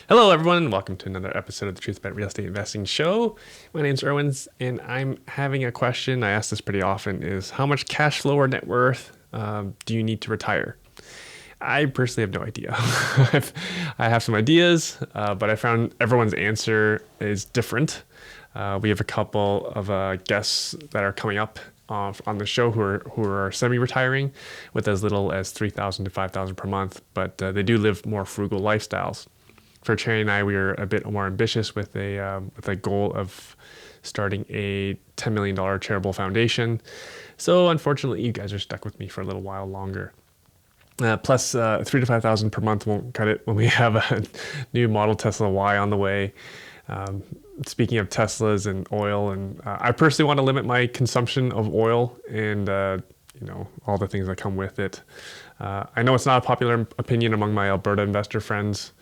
Hello, everyone, and welcome to another episode of the Truth About Real Estate Investing Show. My name's Erwins, and I'm having a question. I ask this pretty often: is how much cash flow or net worth do you need to retire? I personally have no idea. I have some ideas, but I found everyone's answer is different. We have a couple of guests that are coming up on the show who are semi-retiring with as little as $3,000 to $5,000 per month, but they do live more frugal lifestyles. For Cherry and I, we are a bit more ambitious with a goal of starting a $10 million charitable foundation. So unfortunately, you guys are stuck with me for a little while longer. Plus, $3,000 to $5,000 per month won't cut it when we have a new model Tesla Y on the way. Speaking of Teslas and oil, and I personally want to limit my consumption of oil and all the things that come with it. I know it's not a popular opinion among my Alberta investor friends.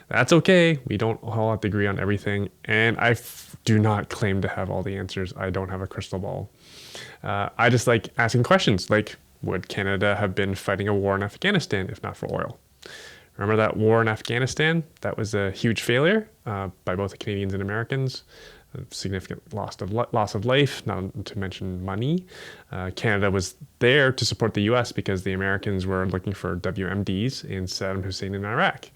That's okay. We don't all have to agree on everything, and I do not claim to have all the answers. I don't have a crystal ball. I just like asking questions like, would Canada have been fighting a war in Afghanistan if not for oil? Remember that war in Afghanistan? That was a huge failure by both the Canadians and Americans. A significant loss of life, not to mention money. Canada was there to support the U.S. because the Americans were looking for WMDs in Saddam Hussein in Iraq.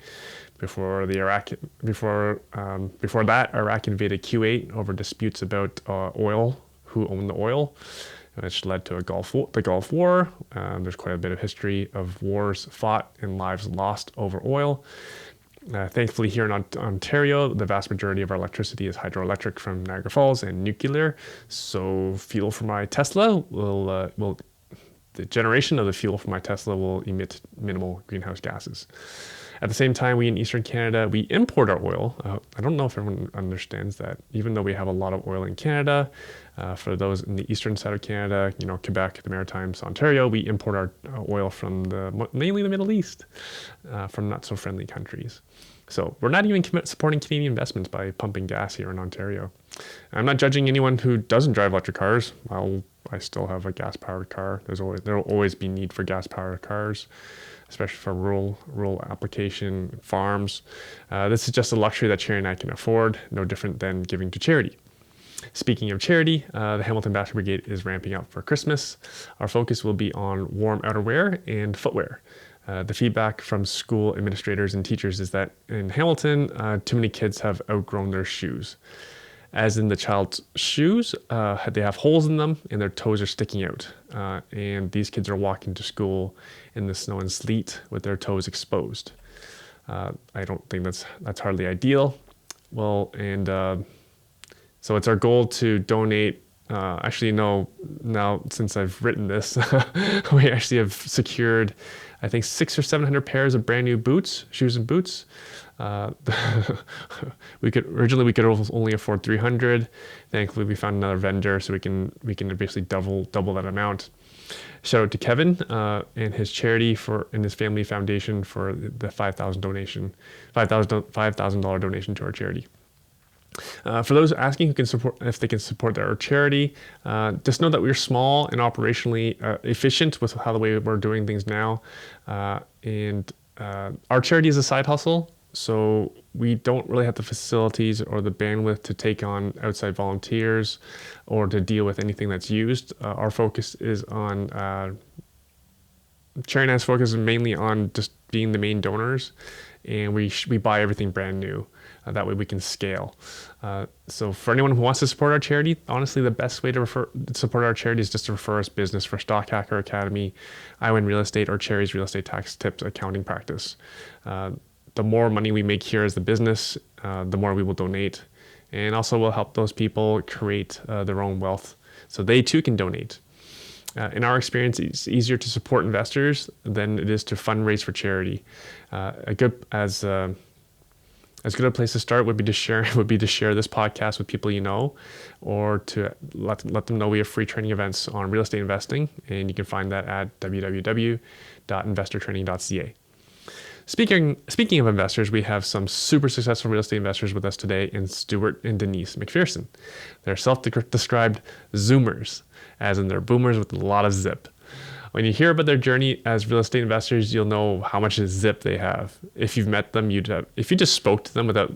Before that, Iraq invaded Kuwait over disputes about oil, who owned the oil, which led to the Gulf War. There's quite a bit of history of wars fought and lives lost over oil. Thankfully, here in Ontario, the vast majority of our electricity is hydroelectric from Niagara Falls and nuclear. So, fuel for my Tesla the generation of the fuel for my Tesla will emit minimal greenhouse gases. At the same time, we in Eastern Canada, we import our oil. I don't know if everyone understands that. Even though we have a lot of oil in Canada, for those in the eastern side of Canada, Quebec, the Maritimes, Ontario, we import our oil from mainly the Middle East, from not so friendly countries. So we're not even supporting Canadian investments by pumping gas here in Ontario. I'm not judging anyone who doesn't drive electric cars. I still have a gas-powered car. There will always be need for gas-powered cars, especially for rural application farms. This is just a luxury that Cherry and I can afford, no different than giving to charity. Speaking of charity, the Hamilton Basket Brigade is ramping up for Christmas. Our focus will be on warm outerwear and footwear. The feedback from school administrators and teachers is that in Hamilton, too many kids have outgrown their shoes. As in the child's shoes, they have holes in them and their toes are sticking out. And these kids are walking to school in the snow and sleet with their toes exposed. I don't think that's hardly ideal. Well, and so it's our goal to donate. Now since I've written this, we actually have secured, I think, 600 or 700 pairs of brand new shoes and boots. We could only afford 300. Thankfully, we found another vendor, so we can basically double that amount. Shout out to Kevin and his charity and his family foundation for the $5,000 donation to our charity. For those asking if they can support our charity, just know that we're small and operationally efficient with the way we're doing things now. And our charity is a side hustle, so we don't really have the facilities or the bandwidth to take on outside volunteers or to deal with anything that's used. Our focus is on Cherry and I's focus is mainly on just being the main donors, and we buy everything brand new. That way we can scale. So for anyone who wants to support our charity, honestly, the best way to support our charity is just to refer us business for Stock Hacker Academy, iWin Real Estate, or Cherry's Real Estate Tax Tips accounting practice. The more money we make here as the business, the more we will donate. And also we'll help those people create their own wealth so they too can donate. In our experience, it's easier to support investors than it is to fundraise for charity. As good a place to start would be to share this podcast with people you know, or to let them know we have free training events on real estate investing, and you can find that at www.investortraining.ca. Speaking of investors, we have some super successful real estate investors with us today in Stuart and Denise MacPherson. They're self-described Zoomers, as in they're boomers with a lot of zip. When you hear about their journey as real estate investors, you'll know how much zip they have. If you've met them, if you just spoke to them without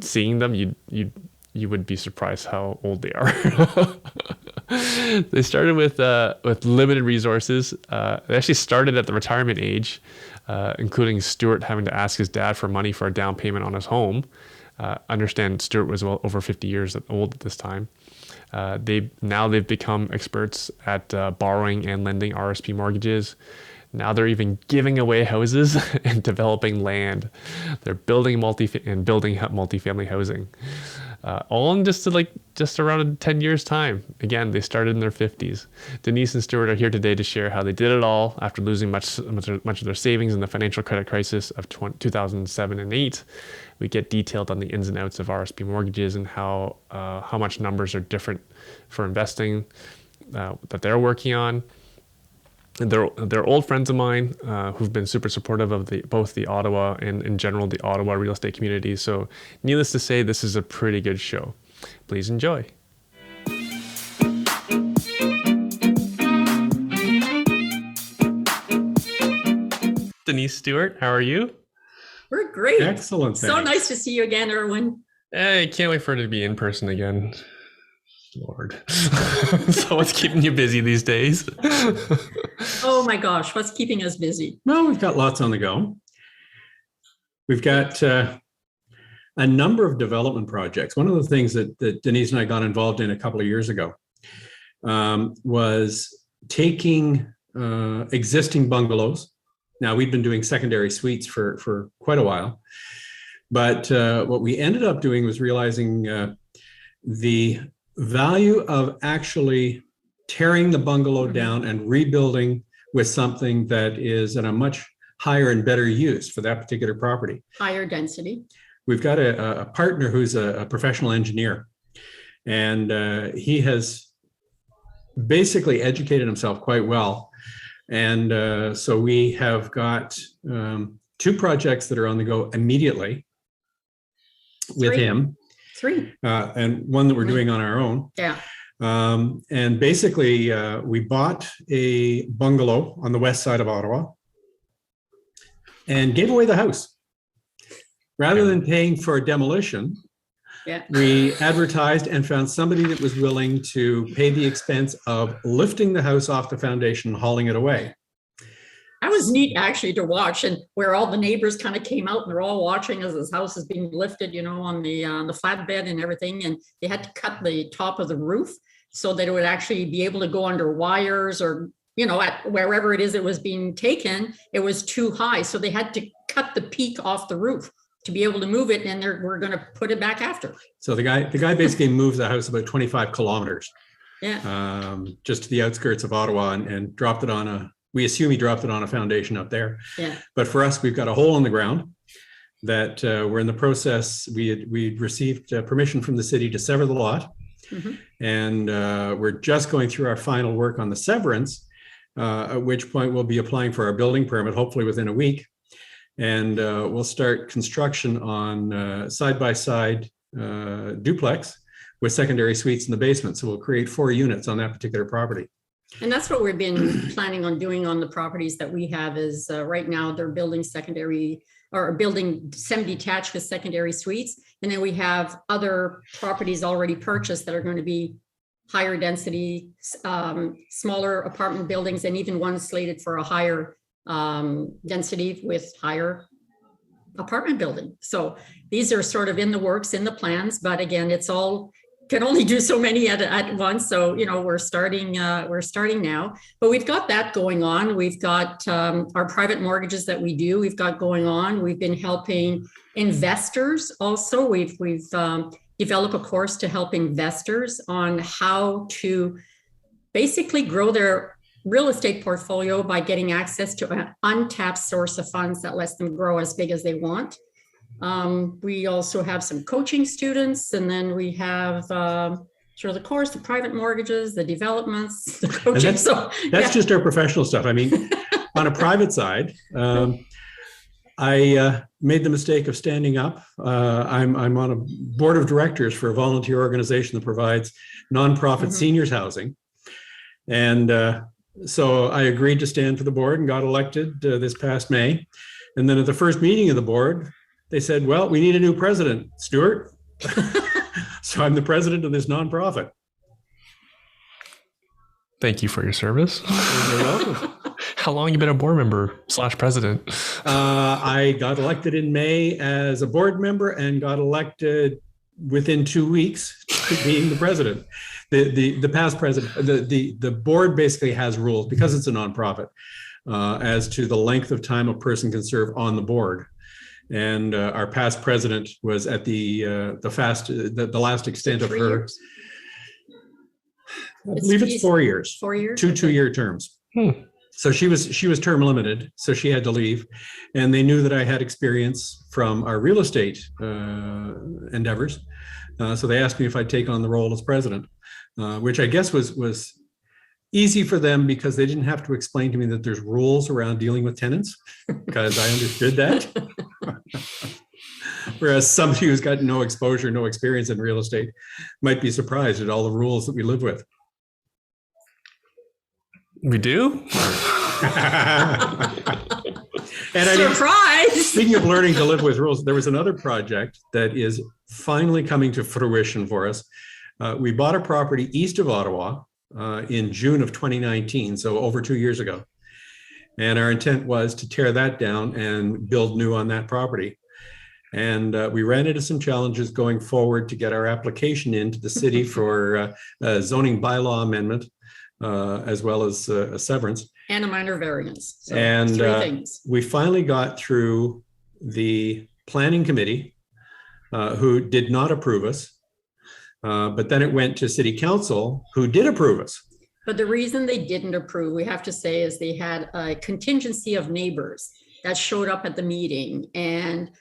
seeing them, you would be surprised how old they are. They started with limited resources. They actually started at the retirement age, including Stuart having to ask his dad for money for a down payment on his home. Understand Stuart was well over 50 years old at this time. They've become experts at borrowing and lending RSP mortgages. Now they're even giving away houses and developing land. They're building multifamily housing. All in just around 10 years time. Again, they started in their 50s. Denise and Stuart are here today to share how they did it all after losing much of their savings in the financial credit crisis of 2007 and 8. We get detailed on the ins and outs of RSP mortgages and how much numbers are different for investing that they're working on. And they're old friends of mine who've been super supportive of both the Ottawa and in general the Ottawa real estate community. So needless to say, this is a pretty good show. Please enjoy. Denise, Stuart, how are you? We're great. Excellent. So thanks. nice to see you again, Erwin. I can't wait for it to be in person again. Lord. So what's keeping you busy these days? Oh my gosh, what's keeping us busy? Well, we've got lots on the go. We've got a number of development projects. One of the things that Denise and I got involved in a couple of years ago was taking existing bungalows. Now, we've been doing secondary suites for quite a while, but what we ended up doing was realizing the value of actually tearing the bungalow down and rebuilding with something that is in a much higher and better use for that particular property. Higher density. We've got a partner who's a professional engineer, and he has basically educated himself quite well. And so we have got 2 projects that are on the go immediately with him. 3. And one that we're doing on our own. Yeah. And basically, we bought a bungalow on the west side of Ottawa and gave away the house. Rather than paying for demolition, we advertised and found somebody that was willing to pay the expense of lifting the house off the foundation and hauling it away. That was neat actually to watch, and where all the neighbors kind of came out and they're all watching as this house is being lifted, on the flatbed and everything. And they had to cut the top of the roof so that it would actually be able to go under wires or, at wherever it is it was being taken, it was too high. So they had to cut the peak off the roof to be able to move it, and we're going to put it back after. So the guy basically moved the house about 25 kilometers, just to the outskirts of Ottawa, and dropped it we assume he dropped it on a foundation up there. Yeah. But for us, we've got a hole in the ground that we're in the process. We'd received permission from the city to sever the lot. Mm-hmm. And we're just going through our final work on the severance, at which point we'll be applying for our building permit, hopefully within a week. And we'll start construction on side-by-side duplex with secondary suites in the basement. So we'll create 4 units on that particular property. And that's what we've been planning on doing on the properties that we have is right now they're building building semi-detached with secondary suites. And then we have other properties already purchased that are going to be higher density, smaller apartment buildings, and even one slated for a higher density with higher apartment building. So these are sort of in the works, in the plans, but again, it's all can only do so many at once. So, we're starting now, but we've got that going on. We've got our private mortgages that we've got going on. We've been helping investors also. We've developed a course to help investors on how to basically grow their real estate portfolio by getting access to an untapped source of funds that lets them grow as big as they want. We also have some coaching students, and then we have the course, the private mortgages, the developments, the coaching. That's just our professional stuff. I mean, on a private side, I made the mistake of standing up. I'm on a board of directors for a volunteer organization that provides nonprofit seniors housing. And So I agreed to stand for the board and got elected this past May. And then at the first meeting of the board, they said, well, we need a new president, Stuart. So I'm the president of this nonprofit. Thank you for your service. You're welcome. How long have you been a board member / president? I got elected in May as a board member and got elected within 2 weeks to being the president. The past president, the board basically has rules because it's a nonprofit as to the length of time a person can serve on the board. And our past president was at the last extent of her. Years. I believe it's 4 years. 4 years. Two 2-year terms. So she was term limited, so she had to leave, and they knew that I had experience from our real estate endeavors. So they asked me if I'd take on the role as president, which I guess was easy for them because they didn't have to explain to me that there's rules around dealing with tenants, because I understood that. Whereas somebody who's got no exposure, no experience in real estate might be surprised at all the rules that we live with. We do? And Surprise! Speaking of learning to live with rules, there was another project that is finally coming to fruition for us. We bought a property east of Ottawa in June of 2019, so over 2 years ago. And our intent was to tear that down and build new on that property. And we ran into some challenges going forward to get our application into the city for a zoning bylaw amendment, as well as a severance. And a minor variance. So and 3 things. We finally got through the planning committee, who did not approve us. But then it went to city council, who did approve us. But the reason they didn't approve, we have to say, is they had a contingency of neighbors that showed up at the meeting. And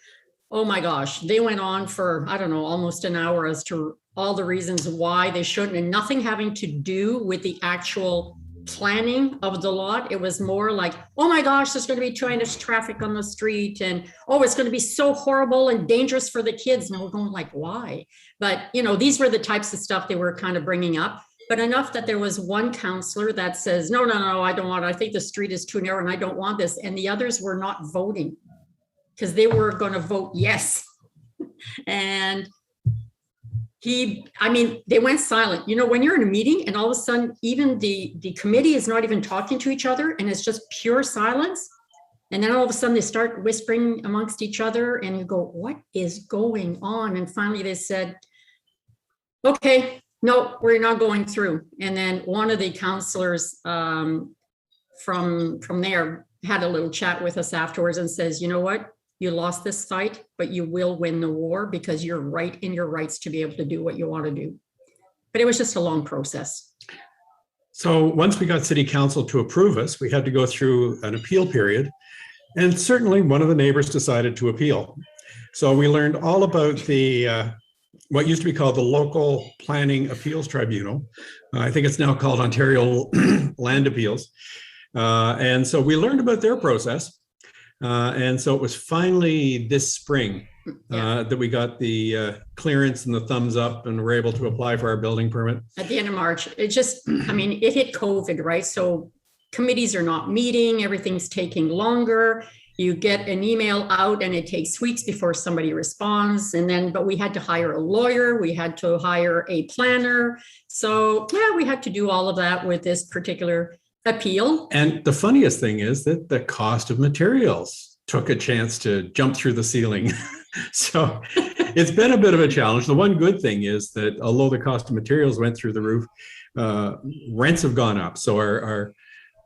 oh my gosh, they went on for, I don't know, almost an hour as to all the reasons why they shouldn't, and nothing having to do with the actual planning of the lot. It was more like, oh my gosh, there's going to be too much traffic on the street, and oh, it's going to be so horrible and dangerous for the kids. And we're going like, why? But you know, these were the types of stuff they were kind of bringing up. But enough that there was one counselor that says, no, I don't want it. I think the street is too narrow and I don't want this. And the others were not voting because they were going to vote yes. And they went silent. You know, when you're in a meeting and all of a sudden, even the committee is not even talking to each other and it's just pure silence. And then all of a sudden they start whispering amongst each other and you go, what is going on? And finally they said, okay, no, we're not going through. And then one of the counselors from there had a little chat with us afterwards and says, you know what? You lost this fight, but you will win the war because you're right in your rights to be able to do what you want to do. But it was just a long process. So once we got city council to approve us, we had to go through an appeal period. And certainly one of the neighbors decided to appeal. So we learned all about the what used to be called the Local Planning Appeals Tribunal. I think it's now called Ontario Land Appeals. And so we learned about their process. And so it was finally this spring that we got the clearance and the thumbs up and were able to apply for our building permit. At the end of March, it just, it hit COVID, right? So committees are not meeting, everything's taking longer. You get an email out and it takes weeks before somebody responds. But we had to hire a lawyer, we had to hire a planner. So yeah, we had to do all of that with this particular appeal. And the funniest thing is that the cost of materials took a chance to jump through the ceiling. So it's been a bit of a challenge. The one good thing is that although the cost of materials went through the roof, rents have gone up. So our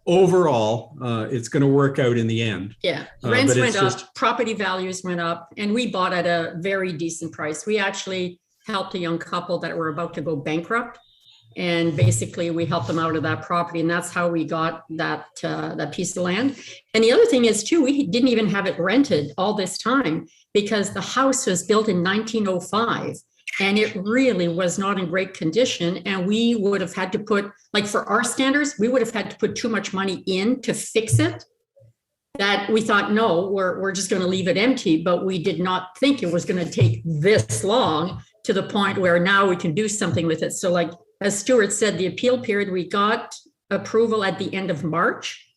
overall, it's going to work out in the end. Yeah, rents went up, property values went up, and we bought at a very decent price. We actually helped a young couple that were about to go bankrupt. And basically we helped them out of that property. And that's how we got that piece of land. And the other thing is too, we didn't even have it rented all this time because the house was built in 1905 and it really was not in great condition. And we would have had to put, like for our standards, we would have had to put too much money in to fix it. That we thought, no, we're just going to leave it empty. But we did not think it was going to take this long to the point where now we can do something with it. So like, as Stuart said, the appeal period, we got approval at the end of March.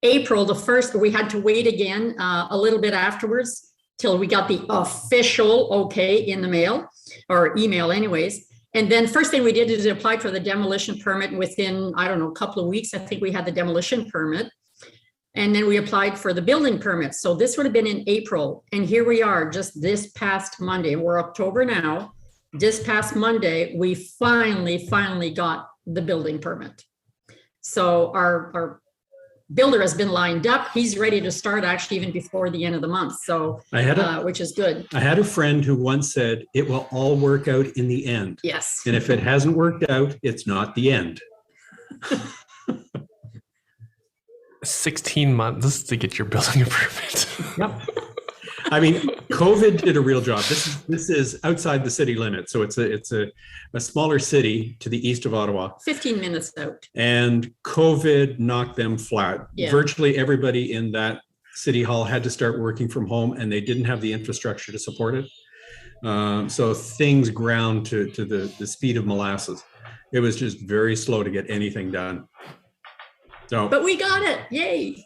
April, the 1st, we had to wait again a little bit afterwards till we got the official okay in the mail or email anyways. And then first thing we did is apply for the demolition permit. Within, I don't know, a couple of weeks, I think we had the demolition permit. And then we applied for the building permit. So this would have been in April. And here we are just this past Monday. We're October now. This past Monday, we finally got the building permit. So our builder has been lined up. He's ready to start actually even before the end of the month. So, which is good. I had a friend who once said, it will all work out in the end. Yes. And if it hasn't worked out, it's not the end. 16 months to get your building permit. Yep. I mean, COVID did a real job. This is outside the city limits. So it's a smaller city to the east of Ottawa. 15 minutes out. And COVID knocked them flat. Yeah. Virtually everybody in that city hall had to start working from home, and they didn't have the infrastructure to support it. So things ground to the speed of molasses. It was just very slow to get anything done. So, but we got it. Yay.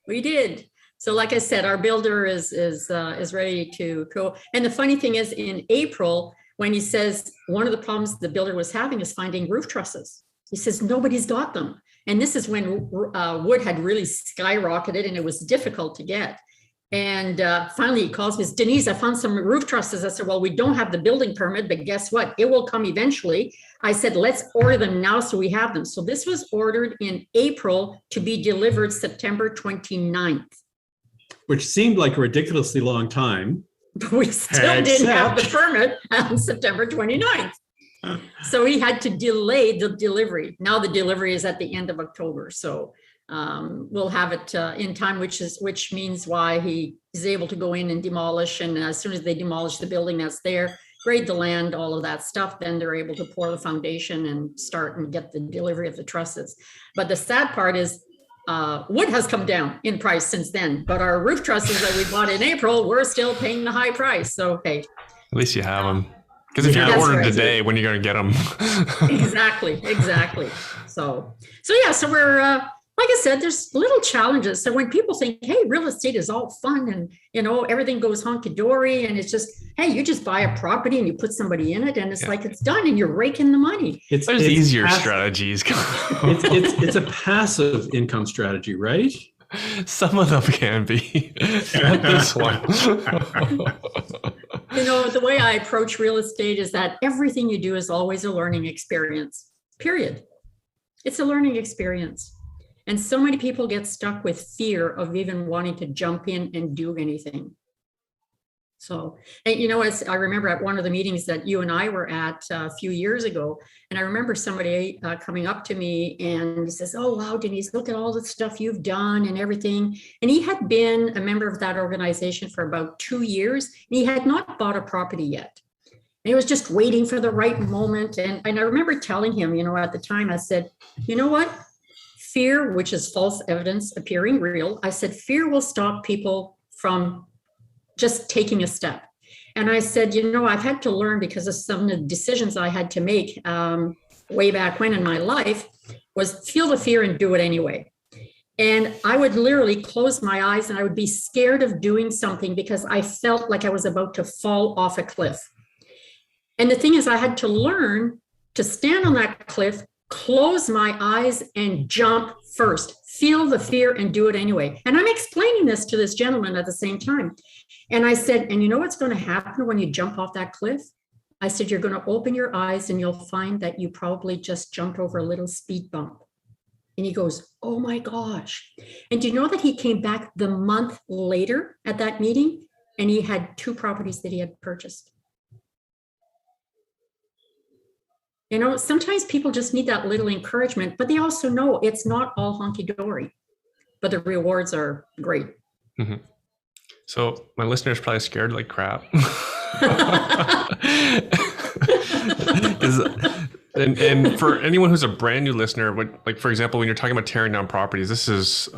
We did. So like I said, our builder is ready to go. And the funny thing is, in April, when he says one of the problems the builder was having is finding roof trusses. He says nobody's got them. And this is when wood had really skyrocketed and it was difficult to get. And finally he calls me, Denise, I found some roof trusses. I said, well, we don't have the building permit, but guess what? It will come eventually. I said, let's order them now so we have them. So this was ordered in April to be delivered September 29th. Which seemed like a ridiculously long time. But we still didn't have the permit on September 29th. So he had to delay the delivery. Now the delivery is at the end of October. So we'll have it in time, which means why he is able to go in and demolish. And as soon as they demolish the building that's there, grade the land, all of that stuff, then they're able to pour the foundation and start and get the delivery of the trusses. But the sad part is wood has come down in price since then, but our roof trusses that we bought in April, we're still paying the high price. So, hey. At least you have them. Because if you're ordering today, when are you going to get them? Exactly. So yeah, so we're, like I said, there's little challenges. So when people think, hey, real estate is all fun and, everything goes honky-dory and it's just, hey, you just buy a property and you put somebody in it and it's like it's done and you're raking the money. There's easier strategies. It's a passive income strategy, right? Some of them can be. Not this one. The way I approach real estate is that everything you do is always a learning experience, period. It's a learning experience. And so many people get stuck with fear of even wanting to jump in and do anything. So, and as I remember at one of the meetings that you and I were at a few years ago, and I remember somebody coming up to me and he says, oh, wow, Denise, look at all the stuff you've done and everything. And he had been a member of that organization for about 2 years, and he had not bought a property yet. And he was just waiting for the right moment. And I remember telling him, at the time, I said, you know what? Fear, which is false evidence appearing real. I said, fear will stop people from just taking a step. And I said, I've had to learn because of some of the decisions I had to make way back when in my life was feel the fear and do it anyway. And I would literally close my eyes and I would be scared of doing something because I felt like I was about to fall off a cliff. And the thing is, I had to learn to stand on that cliff, close my eyes and jump first, feel the fear and do it anyway. And I'm explaining this to this gentleman at the same time. And I said, and you know what's going to happen when you jump off that cliff? I said, you're going to open your eyes and you'll find that you probably just jumped over a little speed bump. And he goes, oh my gosh. And do you know that he came back the month later at that meeting and he had 2 properties that he had purchased? Sometimes people just need that little encouragement, but they also know it's not all honky-dory, but the rewards are great. Mm-hmm. So my listeners probably scared like crap. And for anyone who's a brand new listener, like for example, when you're talking about tearing down properties, this is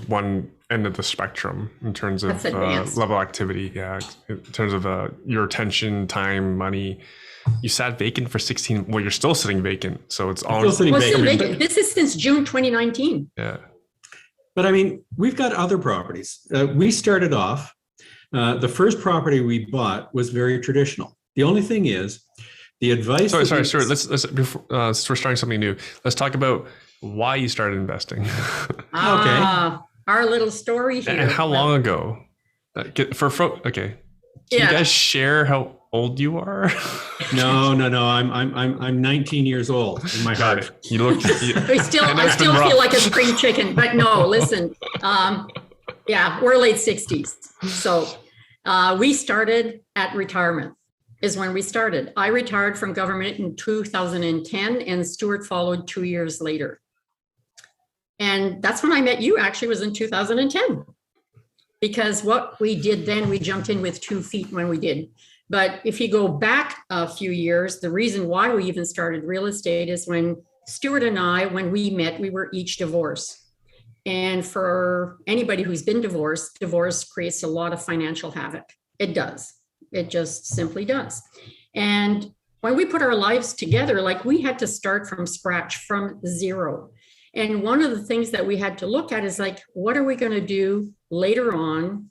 one end of the spectrum in terms of level of activity. Yeah, in terms of your attention, time, money. you sat vacant for 16. Well, you're still sitting vacant. So it's all Still sitting Well, still vacant. vacant. This is since June 2019. Yeah. But I mean, we've got other properties. We started off, the first property we bought was very traditional. The only thing is, the advice. Sorry, Stuart. Let's before we're starting something new. Let's talk about why you started investing. Our little story here. And how long ago? Okay. Can you guys share how old you are? No. I'm 19 years old in my heart. You look. I still feel like a spring chicken, but no. Listen, we're late 60s, so we started at retirement. Is when we started. I retired from government in 2010, and Stuart followed 2 years later. And that's when I met you. Actually, was in 2010. Because what we did then, we jumped in with 2 feet when we did. But if you go back a few years, the reason why we even started real estate is when Stuart and I, when we met, we were each divorced. And for anybody who's been divorced, divorce creates a lot of financial havoc. It does. It just simply does. And when we put our lives together, like we had to start from scratch, from zero. And one of the things that we had to look at is like, what are we going to do later on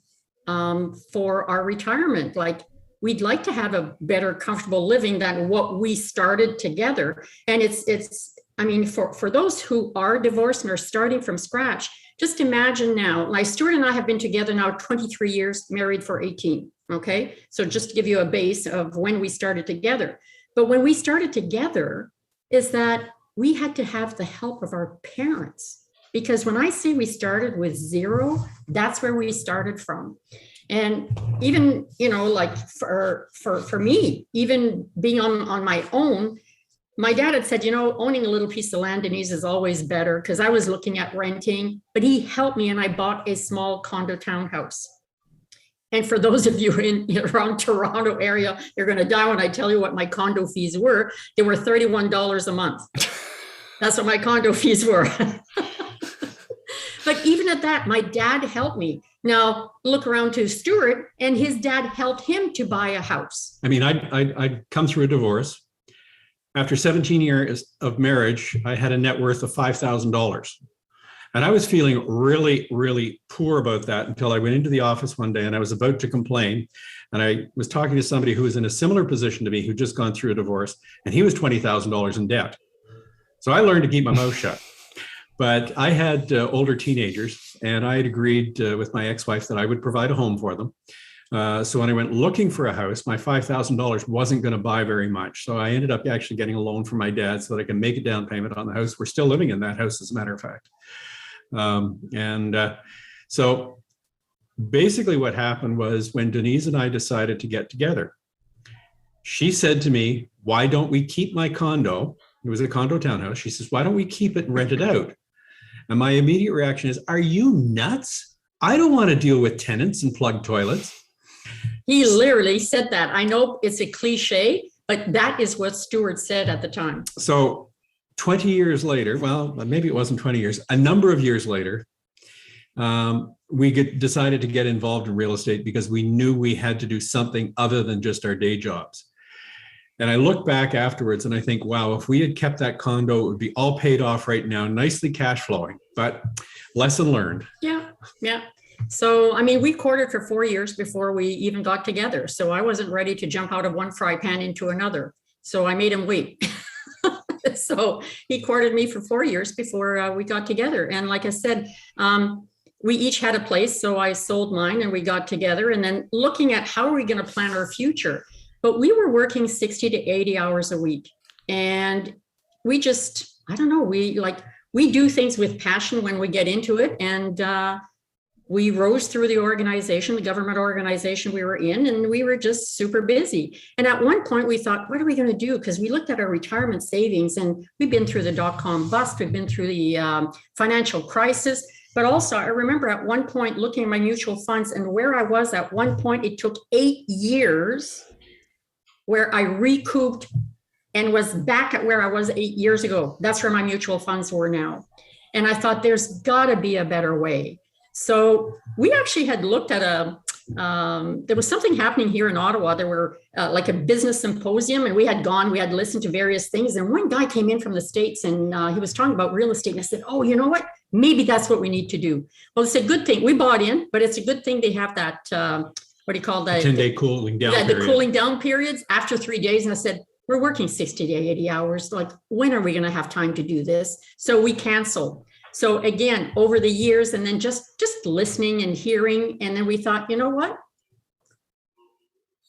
for our retirement? Like, we'd like to have a better, comfortable living than what we started together. And I mean, for those who are divorced and are starting from scratch, just imagine now, like Stuart and I have been together now 23 years, married for 18. Okay. So just to give you a base of when we started together. But when we started together is that we had to have the help of our parents. Because when I say we started with zero, that's where we started from. And even, like for me, even being on my own, my dad had said, owning a little piece of land, Denise, is always better, because I was looking at renting, but he helped me and I bought a small condo townhouse. And for those of you around Toronto area, you're going to die when I tell you what my condo fees were. They were $31 a month. That's what my condo fees were. But even at that, my dad helped me. Now look around to Stuart, and his dad helped him to buy a house. I mean, I'd come through a divorce. After 17 years of marriage, I had a net worth of $5,000. And I was feeling really, really poor about that until I went into the office one day and I was about to complain. And I was talking to somebody who was in a similar position to me, who'd just gone through a divorce, and he was $20,000 in debt. So I learned to keep my mouth shut. But I had older teenagers, and I had agreed with my ex-wife that I would provide a home for them. So when I went looking for a house, my $5,000 wasn't going to buy very much. So I ended up actually getting a loan from my dad so that I can make a down payment on the house. We're still living in that house, as a matter of fact. So basically what happened was, when Denise and I decided to get together, she said to me, why don't we keep my condo? It was a condo townhouse. She says, why don't we keep it and rent it out? And my immediate reaction is, are you nuts? I don't want to deal with tenants and plugged toilets. He literally said that. I know it's a cliche, but that is what Stuart said at the time. So 20 years later, well, maybe it wasn't 20 years, a number of years later, we decided to get involved in real estate because we knew we had to do something other than just our day jobs. And I look back afterwards and I think, wow, if we had kept that condo, it would be all paid off right now, nicely cash flowing, but lesson learned. Yeah. So, I mean, we courted for 4 years before we even got together. So I wasn't ready to jump out of one fry pan into another. So I made him wait. So he courted me for 4 years before we got together. And like I said, we each had a place. So I sold mine and we got together, and then looking at how are we going to plan our future. But we were working 60 to 80 hours a week. And we just, I don't know, we do things with passion when we get into it. And we rose through the organization, the government organization we were in, and we were just super busy. And at one point we thought, what are we going to do? Because we looked at our retirement savings, and we've been through the dot-com bust, we've been through the financial crisis. But also, I remember at one point looking at my mutual funds and where I was at one point, it took 8 years where I recouped and was back at where I was 8 years ago. That's where my mutual funds were now. And I thought, there's got to be a better way. So we actually had looked at there was something happening here in Ottawa. There were like a business symposium, and we had listened to various things. And one guy came in from the States, and he was talking about real estate. And I said, oh, you know what? Maybe that's what we need to do. Well, it's a good thing. We bought in, but it's a good thing they have that, what do you call that? 10-day cooling down period. The cooling down periods after 3 days. And I said, we're working 60 to 80 hours. Like, when are we going to have time to do this? So we canceled. So again, over the years, and then just listening and hearing, and then we thought, you know what?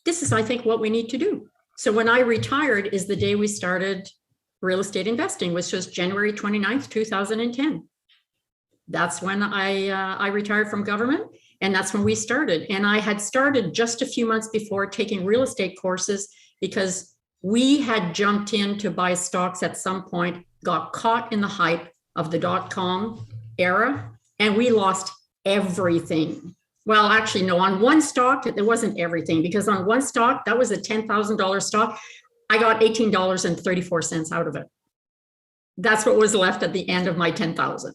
This is, I think, what we need to do. So when I retired is the day we started real estate investing, which was January 29th, 2010. That's when I retired from government, and that's when we started. And I had started just a few months before taking real estate courses because we had jumped in to buy stocks at some point, got caught in the hype of the .com era, and we lost everything. Well, actually, no, on one stock, it wasn't everything, because on one stock, that was a $10,000 stock. I got $18.34 out of it. That's what was left at the end of my 10,000.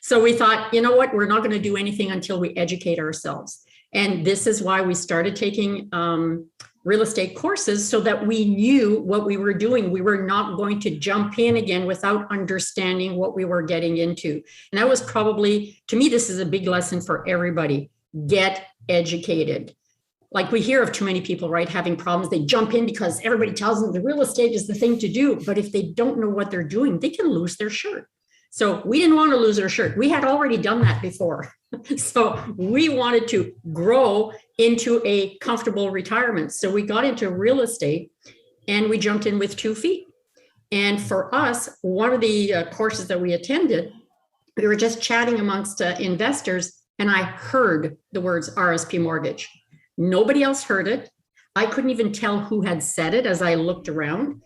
So we thought, you know what, we're not going to do anything until we educate ourselves. And this is why we started taking real estate courses, so that we knew what we were doing. We were not going to jump in again without understanding what we were getting into. And that was probably, to me, this is a big lesson for everybody. Get educated. Like, we hear of too many people, right, having problems. They jump in because everybody tells them the real estate is the thing to do. But if they don't know what they're doing, they can lose their shirt. So we didn't want to lose our shirt. We had already done that before. So we wanted to grow into a comfortable retirement. So we got into real estate, and we jumped in with 2 feet. And for us, one of the courses that we attended, we were just chatting amongst investors, and I heard the words RSP mortgage. Nobody else heard it. I couldn't even tell who had said it as I looked around.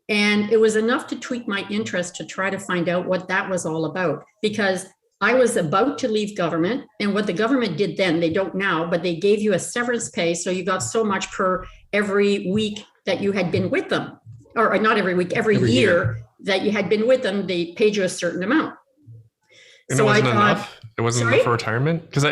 And it was enough to tweak my interest to try to find out what that was all about, because I was about to leave government, and what the government did then, they don't now, but they gave you a severance pay. So you got so much per every week that you had been with them, or not every week, every year that you had been with them, they paid you a certain amount. And so it wasn't enough? It wasn't enough for retirement? Because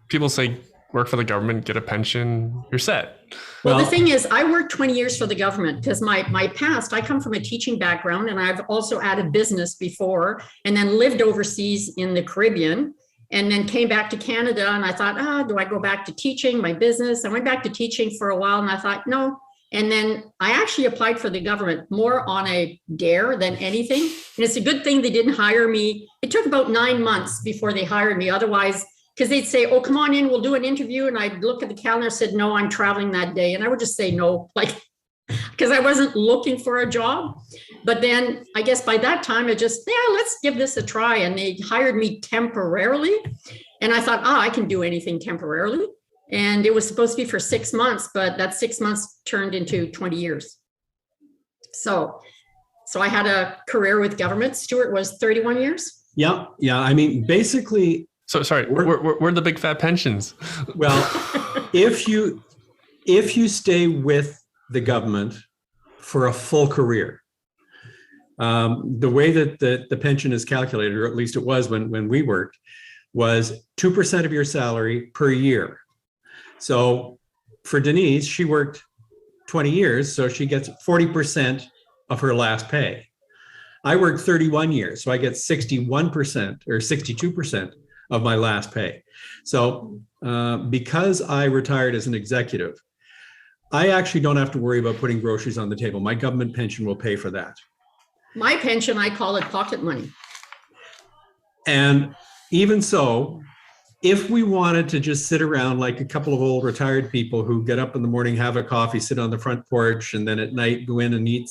people say, work for the government, get a pension, you're set. Well, the thing is, I worked 20 years for the government because my past, I come from a teaching background, and I've also had a business before, and then lived overseas in the Caribbean, and then came back to Canada. And I thought, do I go back to teaching my business? I went back to teaching for a while, and I thought, no. And then I actually applied for the government more on a dare than anything. And it's a good thing they didn't hire me. It took about 9 months before they hired me. Otherwise, because they'd say, oh, come on in, we'll do an interview. And I'd look at the calendar and said, no, I'm traveling that day. And I would just say no, because I wasn't looking for a job. But then I guess by that time, let's give this a try. And they hired me temporarily. And I thought, I can do anything temporarily. And it was supposed to be for 6 months, but that 6 months turned into 20 years. So I had a career with government. Stuart was 31 years. Yeah. I mean, basically. So sorry, where are the big fat pensions? Well, if you stay with the government for a full career, the way that the pension is calculated, or at least it was when we worked, was 2% of your salary per year. So for Denise, she worked 20 years, so she gets 40% of her last pay. I worked 31 years, so I get 61% or 62% of my last pay. So because I retired as an executive, I actually don't have to worry about putting groceries on the table. My government pension will pay for that. My pension, I call it pocket money. And even so, if we wanted to just sit around like a couple of old retired people who get up in the morning, have a coffee, sit on the front porch, and then at night go in and eat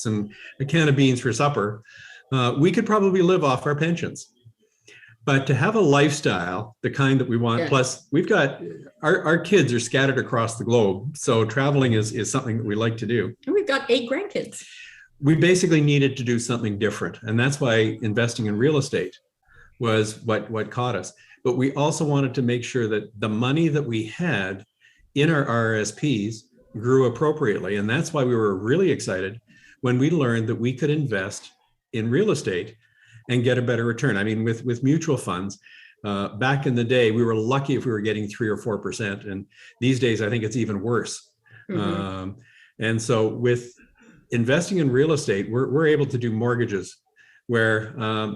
a can of beans for supper, we could probably live off our pensions. But to have a lifestyle, the kind that we want, yeah. Plus we've got, our kids are scattered across the globe. So traveling is something that we like to do. And we've got 8 grandkids. We basically needed to do something different. And that's why investing in real estate was what caught us. But we also wanted to make sure that the money that we had in our RSPs grew appropriately. And that's why we were really excited when we learned that we could invest in real estate and get a better return. I mean, with mutual funds, Back in the day, we were lucky if we were getting 3 or 4%. And these days, I think it's even worse. And so with investing in real estate, we're able to do mortgages where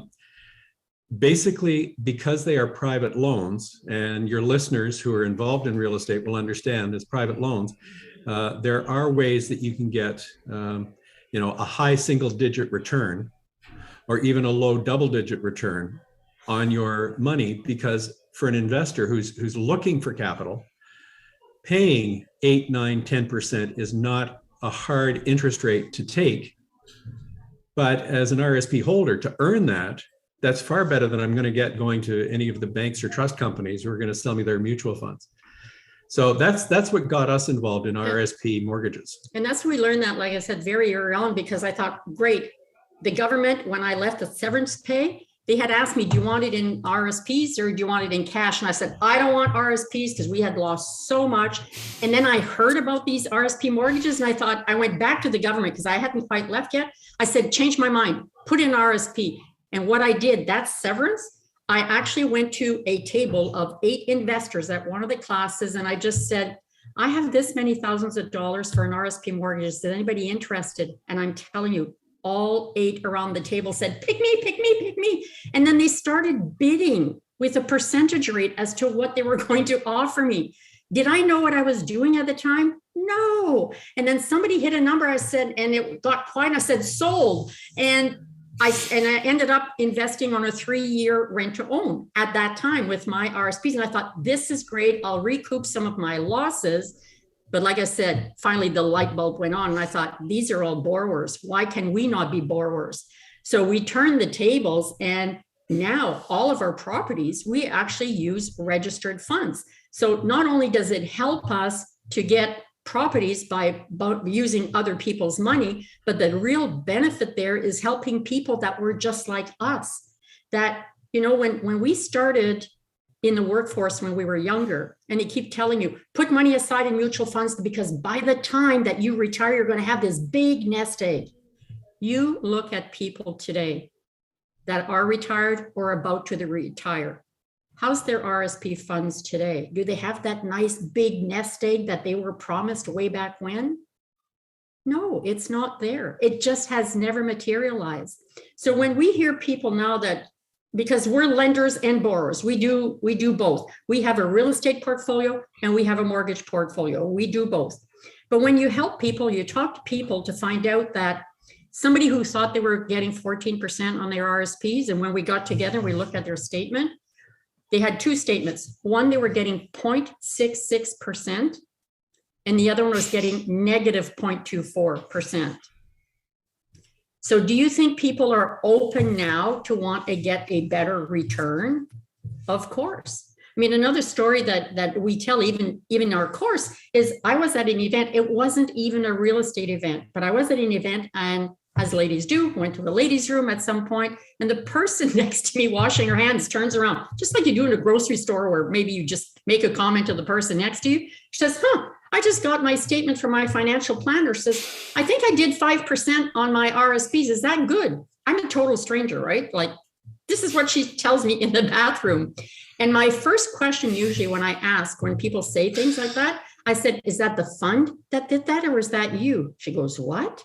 basically, because they are private loans, and your listeners who are involved in real estate will understand as private loans, there are ways that you can get a high single-digit return or even a low double-digit return on your money, because for an investor who's looking for capital, paying 8, 9, 10% is not a hard interest rate to take. But as an RSP holder, to earn that, that's far better than I'm going to get going to any of the banks or trust companies who are going to sell me their mutual funds. So that's what got us involved in RSP mortgages. And that's when we learned that, like I said, very early on, because I thought, great, the government, when I left the severance pay, they had asked me, do you want it in RSPs or do you want it in cash? And I said, I don't want RSPs because we had lost so much. And then I heard about these RSP mortgages and I thought, I went back to the government because I hadn't quite left yet. I said, change my mind, put in RSP. And what I did, that severance, I actually went to a table of 8 investors at one of the classes. And I just said, I have this many thousands of dollars for an RSP mortgage. Is anybody interested? And I'm telling you, all 8 around the table said, pick me, pick me, pick me. And then they started bidding with a percentage rate as to what they were going to offer me. Did I know what I was doing at the time? No. And then somebody hit a number, I said, and it got quiet. I said, sold. And I ended up investing on a 3-year rent to own at that time with my RSPs. And I thought, this is great. I'll recoup some of my losses. But like I said, finally, the light bulb went on and I thought, these are all borrowers. Why can we not be borrowers? So we turned the tables, and now all of our properties, we actually use registered funds. So not only does it help us to get properties by using other people's money, but the real benefit there is helping people that were just like us. That, when we started in the workforce when we were younger, and they keep telling you, put money aside in mutual funds because by the time that you retire, you're going to have this big nest egg. You look at people today that are retired or about to retire. How's their RSP funds today? Do they have that nice big nest egg that they were promised way back when? No, it's not there. It just has never materialized. So when we hear people now that, because we're lenders and borrowers, we do both. We have a real estate portfolio and we have a mortgage portfolio. We do both. But when you help people, you talk to people to find out that somebody who thought they were getting 14% on their RSPs, and when we got together, we looked at their statement. They had 2 statements. One, they were getting 0.66%, and the other one was getting negative 0.24%. So do you think people are open now to want to get a better return? Of course. I mean, another story that we tell even in our course is I was at an event. It wasn't even a real estate event, but I was at an event, and as ladies do, went to the ladies' room at some point, and the person next to me washing her hands turns around, just like you do in a grocery store where maybe you just make a comment to the person next to you. She says, I just got my statement from my financial planner. Says, I think I did 5% on my RSPs. Is that good? I'm a total stranger, right? Like, this is what she tells me in the bathroom. And my first question usually when I ask, when people say things like that, I said, is that the fund that did that or was that you? She goes, what?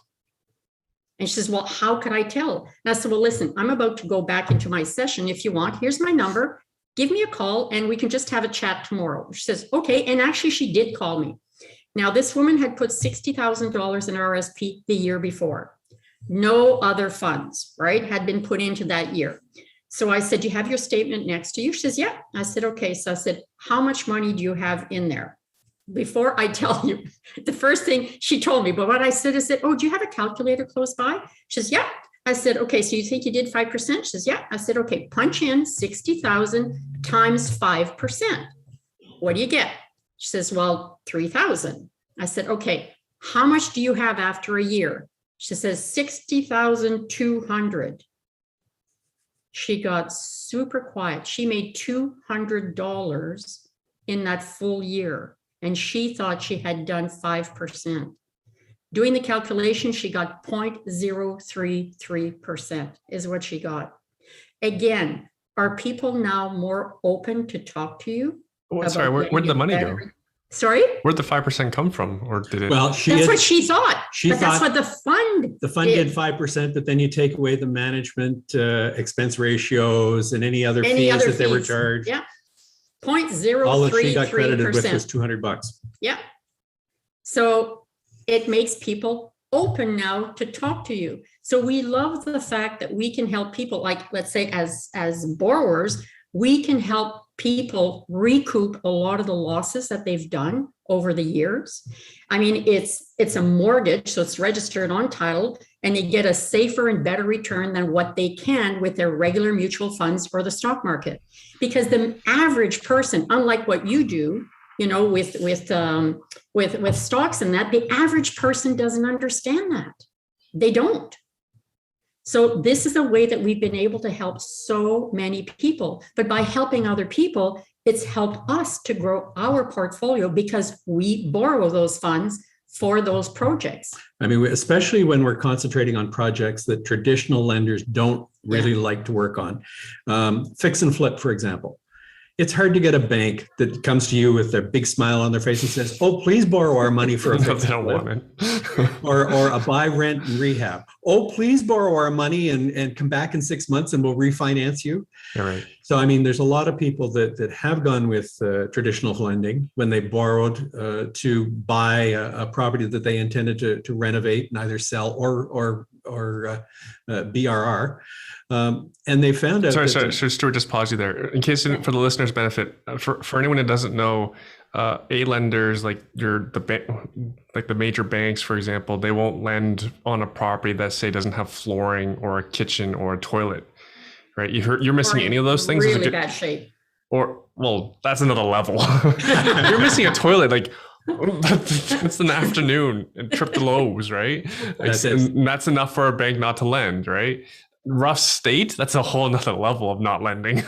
And she says, well, how could I tell? And I said, well, listen, I'm about to go back into my session. If you want, here's my number. Give me a call and we can just have a chat tomorrow. She says, okay. And actually, she did call me. Now, this woman had put $60,000 in RSP the year before. No other funds, right, had been put into that year. So I said, do you have your statement next to you? She says, yeah. I said, okay. So I said, how much money do you have in there? Before I tell you, the first thing she told me, but what I said is, oh, do you have a calculator close by? She says, yeah. I said, okay, so you think you did 5%? She says, yeah. I said, okay, punch in 60,000 times 5%. What do you get? She says, well, 3,000. I said, okay, how much do you have after a year? She says, 60,200. She got super quiet. She made $200 in that full year. And she thought she had done 5%. Doing the calculation, she got 0.033% is what she got. Again, are people now more open to talk to you? Oh, sorry, about where'd the getting money better- go? Sorry? Where'd the 5% come from? Or did it? Well, That's what she thought. she But that's thought what the fund the fund did did. 5%, but then you take away the management expense ratios and any other Any fees other that they were fees. charged. Yeah. All that she got credited with 0.033%. was $200. Yeah. So it makes people open now to talk to you. So we love the fact that we can help people, like, let's say as borrowers, we can help people recoup a lot of the losses that they've done over the years. I mean, it's a mortgage, so it's registered on title, and they get a safer and better return than what they can with their regular mutual funds or the stock market. Because the average person, unlike what you do, you know, with stocks and that, the average person doesn't understand that. They don't. So this is a way that we've been able to help so many people. But by helping other people, it's helped us to grow our portfolio because we borrow those funds for those projects. I mean, especially when we're concentrating on projects that traditional lenders don't really like to work on. Fix and flip, for example. It's hard to get a bank that comes to you with their big smile on their face and says, "Oh, please borrow our money for a No, fix they and don't flip." want it. or a buy, rent, and rehab. "Oh, please borrow our money and come back in 6 months and we'll refinance you." Yeah, right. So, I mean, there's a lot of people that have gone with traditional lending when they borrowed to buy a property that they intended to renovate and either sell or BRR. And they found out. Sorry, Stuart, just pause you there. In case for the listeners' benefit, for anyone who doesn't know, A lenders like the major banks, for example, they won't lend on a property that say doesn't have flooring or a kitchen or a toilet, right? You're missing any of those things. Really bad shape. Or well, that's another level. You're missing a toilet, like. It's an afternoon and trip to Lowe's, right? And that's enough for a bank not to lend, right? Rough state, that's a whole nother level of not lending.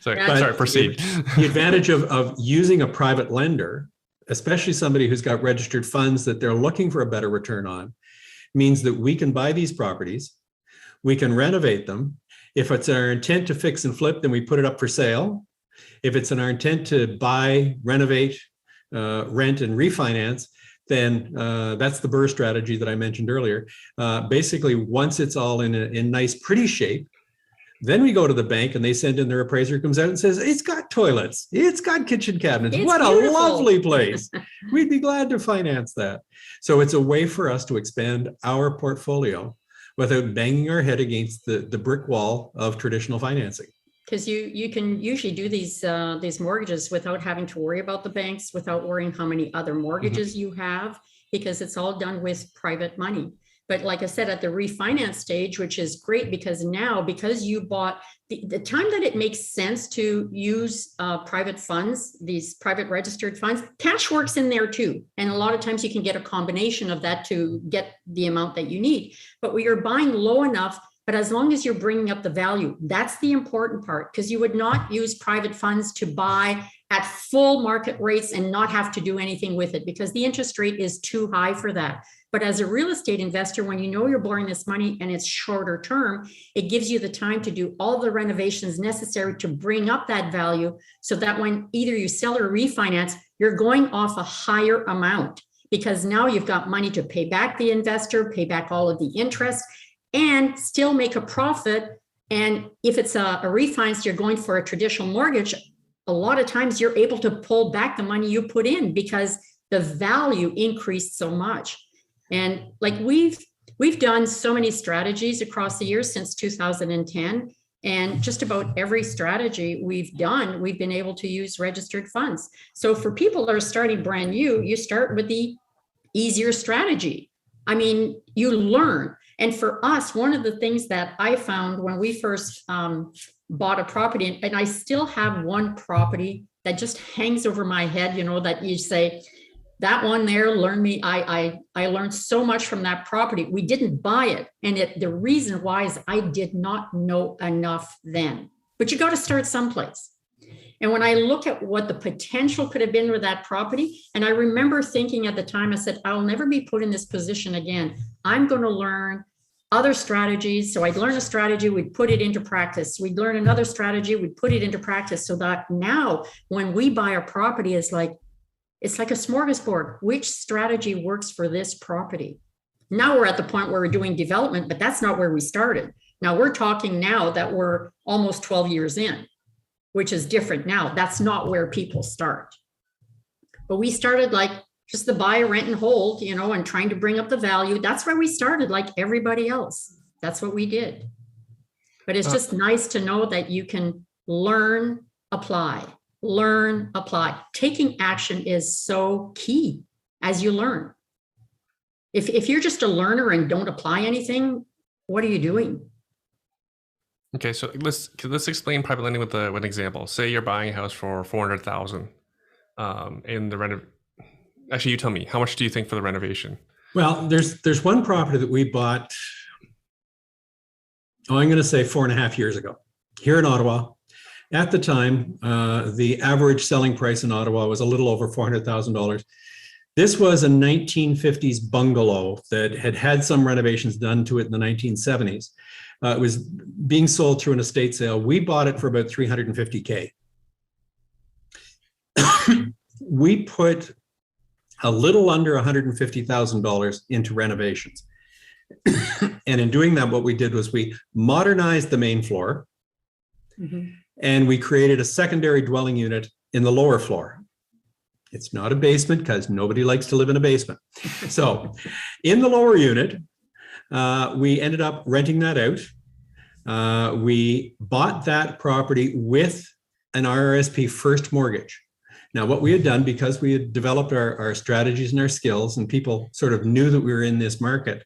Sorry, proceed. The advantage of using a private lender, especially somebody who's got registered funds that they're looking for a better return on, means that we can buy these properties, we can renovate them. If it's our intent to fix and flip, then we put it up for sale. If it's in our intent to buy, renovate, rent, and refinance, then that's the BRRRR strategy that I mentioned earlier. Basically, once it's all in nice, pretty shape, then we go to the bank and they send in their appraiser who comes out and says, "It's got toilets, it's got kitchen cabinets. It's what beautiful. A lovely place. We'd be glad to finance that." So it's a way for us to expand our portfolio without banging our head against the brick wall of traditional financing. Because you can usually do these mortgages without having to worry about the banks, without worrying how many other mortgages you have, because it's all done with private money. But like I said, at the refinance stage, which is great because now, because you bought the time that it makes sense to use private funds, these private registered funds, cash works in there too. And a lot of times you can get a combination of that to get the amount that you need. But when you're buying low enough, but as long as you're bringing up the value, that's the important part, because you would not use private funds to buy at full market rates and not have to do anything with it because the interest rate is too high for that. But as a real estate investor, when you know you're borrowing this money and it's shorter term, it gives you the time to do all the renovations necessary to bring up that value so that when either you sell or refinance, you're going off a higher amount because now you've got money to pay back the investor, pay back all of the interest, and still make a profit. And if it's a refinance, you're going for a traditional mortgage, a lot of times you're able to pull back the money you put in because the value increased so much. And like we've done so many strategies across the years since 2010, and just about every strategy we've done, we've been able to use registered funds. So for people that are starting brand new, you start with the easier strategy. I mean, you learn. And for us, one of the things that I found when we first bought a property, and I still have one property that just hangs over my head, you know, that you say, that one there learned me, I learned so much from that property. We didn't buy it. And the reason why is I did not know enough then. But you got to start someplace. And when I look at what the potential could have been with that property, and I remember thinking at the time, I said, I'll never be put in this position again. I'm going to learn other strategies. So I'd learn a strategy, we'd put it into practice. We'd learn another strategy, we'd put it into practice, so that now when we buy a property, it's like a smorgasbord. Which strategy works for this property? Now we're at the point where we're doing development, but that's not where we started. Now we're talking now that we're almost 12 years in, which is different now. That's not where people start. But we started like just the buy, rent, and hold, and trying to bring up the value. That's where we started, like everybody else. That's what we did. But it's just nice to know that you can learn, apply. Taking action is so key as you learn. If you're just a learner and don't apply anything, what are you doing? Okay, so let's explain private lending with an example. Say you're buying a house for $400,000, in the Actually, you tell me, how much do you think for the renovation? Well, there's one property that we bought, I'm going to say 4.5 years ago, here in Ottawa. At the time, the average selling price in Ottawa was a little over $400,000. This was a 1950s bungalow that had some renovations done to it in the 1970s. It was being sold through an estate sale. We bought it for about $350K. We put a little under $150,000 into renovations. And in doing that, what we did was we modernized the main floor, and we created a secondary dwelling unit in the lower floor. It's not a basement because nobody likes to live in a basement. So in the lower unit, we ended up renting that out. We bought that property with an RSP first mortgage. Now, what we had done, because we had developed our strategies and our skills, and people sort of knew that we were in this market,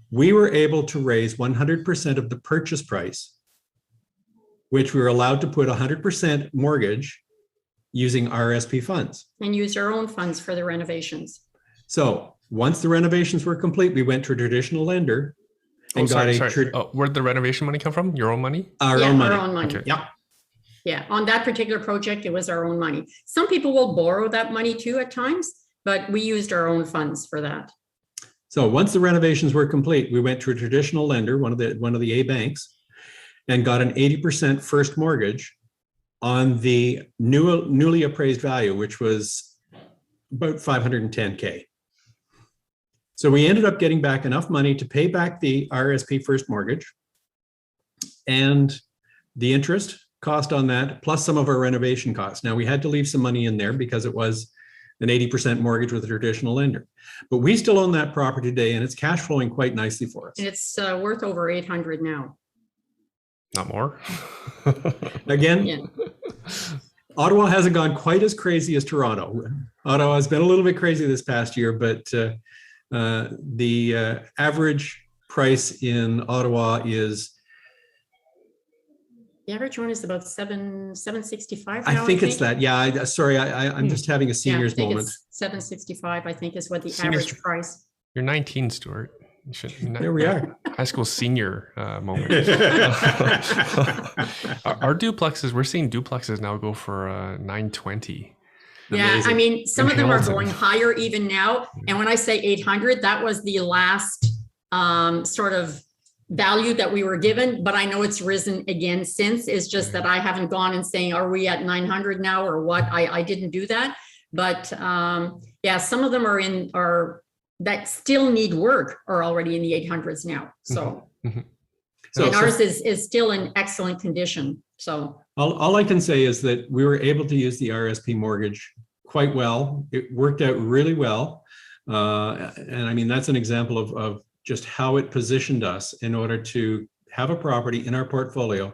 we were able to raise 100% of the purchase price, which we were allowed to put 100% mortgage using RSP funds. And use our own funds for the renovations. So once the renovations were complete, we went to a traditional lender and where'd the renovation money come from? Your own money? Our own money. Our own money. Okay. Yeah. Yeah, on that particular project, it was our own money. Some people will borrow that money too at times, but we used our own funds for that. So once the renovations were complete, we went to a traditional lender, one of the A banks, and got an 80% first mortgage on the newly appraised value, which was about $510K. So we ended up getting back enough money to pay back the RSP first mortgage and the interest cost on that, plus some of our renovation costs. Now, we had to leave some money in there because it was an 80% mortgage with a traditional lender. But we still own that property today, and it's cash flowing quite nicely for us. And it's worth over 800 now. Not more? Again, Yeah. Ottawa hasn't gone quite as crazy as Toronto. Ottawa has been a little bit crazy this past year, but the average price in Ottawa is... The average one is about $765 now, I think it's that. Yeah, I'm just having a senior's I think moment. It's $765, I think, is what the Seniors- average price. You're 19, Stuart. There we are. High school senior moment. Our duplexes, we're seeing duplexes now go for $920. Yeah, Amazing. I mean, some In of them are Hamilton. going higher even now. And when I say 800, that was the last sort of value that we were given, but I know it's risen again since. It's just that I haven't gone and saying, are we at 900 now or what? I didn't do that. But yeah, some of them are that still need work are already in the 800s now. So, and ours is still in excellent condition. So all I can say is that we were able to use the RSP mortgage quite well. It worked out really well. And I mean, that's an example of just how it positioned us in order to have a property in our portfolio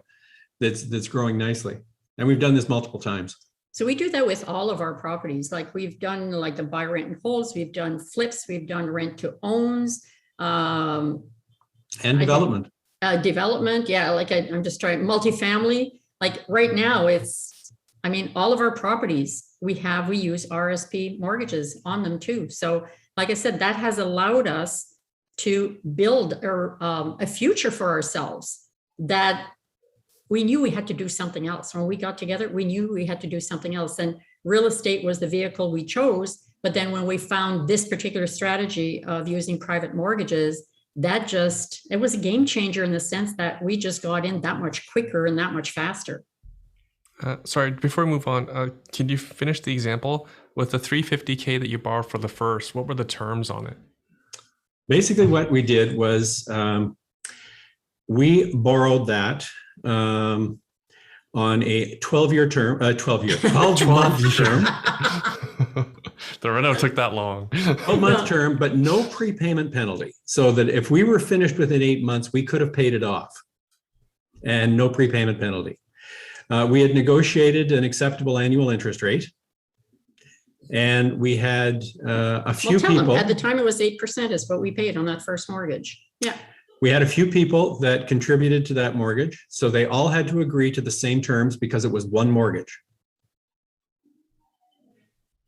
that's growing nicely. And we've done this multiple times. So we do that with all of our properties. Like we've done like the buy, rent, and holds. We've done flips. We've done rent to owns. And development. Development. Yeah. Like I'm just trying multifamily. Like right now I mean, all of our properties we use RSP mortgages on them too. So like I said, that has allowed us to build a future for ourselves that we knew we had to do something else. When we got together, we knew we had to do something else. And real estate was the vehicle we chose. But then when we found this particular strategy of using private mortgages, it was a game changer in the sense that we just got in that much quicker and that much faster. Sorry, before we move on, can you finish the example with the $350K that you borrowed for the first? What were the terms on it? Basically, what we did was we borrowed that on a 12-year term, 12-month term. The reno took that long. 12-month term, but no prepayment penalty. So that if we were finished within 8 months, we could have paid it off, and no prepayment penalty. We had negotiated an acceptable annual interest rate, and we had a few people. At the time, it was 8% is what we paid on that first mortgage. Yeah. We had a few people that contributed to that mortgage, so they all had to agree to the same terms because it was one mortgage.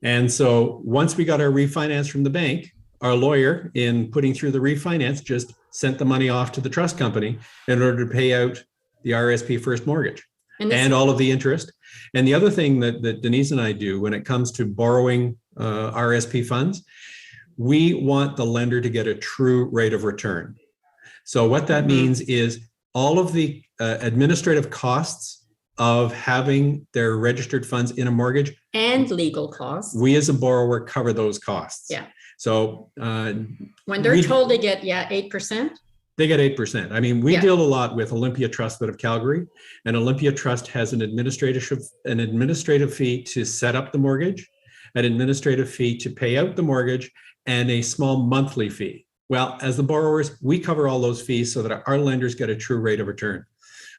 And so once we got our refinance from the bank, our lawyer, in putting through the refinance, just sent the money off to the trust company in order to pay out the RSP first mortgage and all of the interest. And the other thing that Denise and I do when it comes to borrowing RSP funds, we want the lender to get a true rate of return. So what that means is all of the administrative costs of having their registered funds in a mortgage and legal costs, we as a borrower cover those costs. Yeah. So when they're told they get 8%, they get 8%. I mean, we deal a lot with Olympia Trust out of Calgary, and Olympia Trust has an administrative fee to set up the mortgage, an administrative fee to pay out the mortgage, and a small monthly fee. Well, as the borrowers, we cover all those fees so that our lenders get a true rate of return,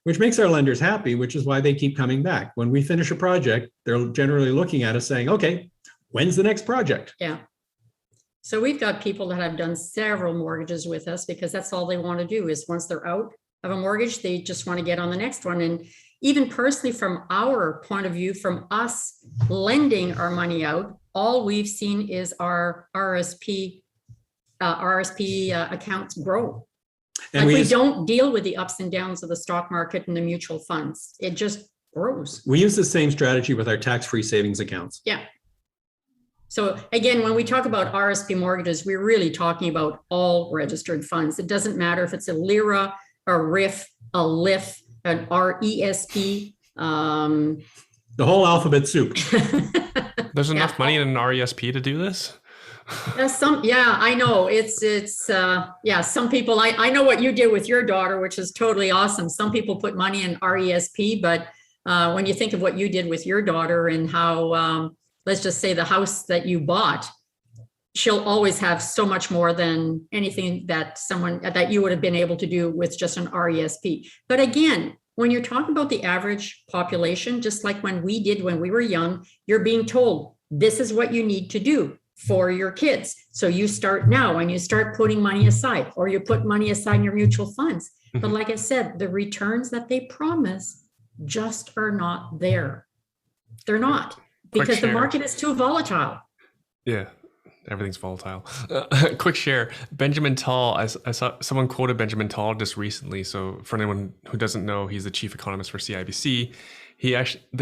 which makes our lenders happy, which is why they keep coming back. When we finish a project, they're generally looking at us saying, okay, when's the next project? Yeah. So we've got people that have done several mortgages with us because that's all they want to do is once they're out of a mortgage, they just want to get on the next one. And even personally, from our point of view, from us lending our money out, all we've seen is our RSP accounts grow. And we don't deal with the ups and downs of the stock market and the mutual funds. It just grows. We use the same strategy with our tax-free savings accounts. Yeah. So again, when we talk about RSP mortgages, we're really talking about all registered funds. It doesn't matter if it's a LIRA, a RIF, a LIF, an RESP. The whole alphabet soup. There's enough money in an RESP to do this? I know it's some people, I know what you did with your daughter, which is totally awesome. Some people put money in RESP, but when you think of what you did with your daughter and how, let's just say the house that you bought, she'll always have so much more than anything that you would have been able to do with just an RESP. But again, when you're talking about the average population, just like when we did when we were young, you're being told, this is what you need to do for your kids. So you start now and you start putting money aside, or you put money aside in your mutual funds. But like I said, the returns that they promise just are not there. They're not, because the market is too volatile. Yeah, everything's volatile. Quick share. Benjamin Tal, I saw someone quoted Benjamin Tal just recently. So for anyone who doesn't know, he's the chief economist for CIBC. They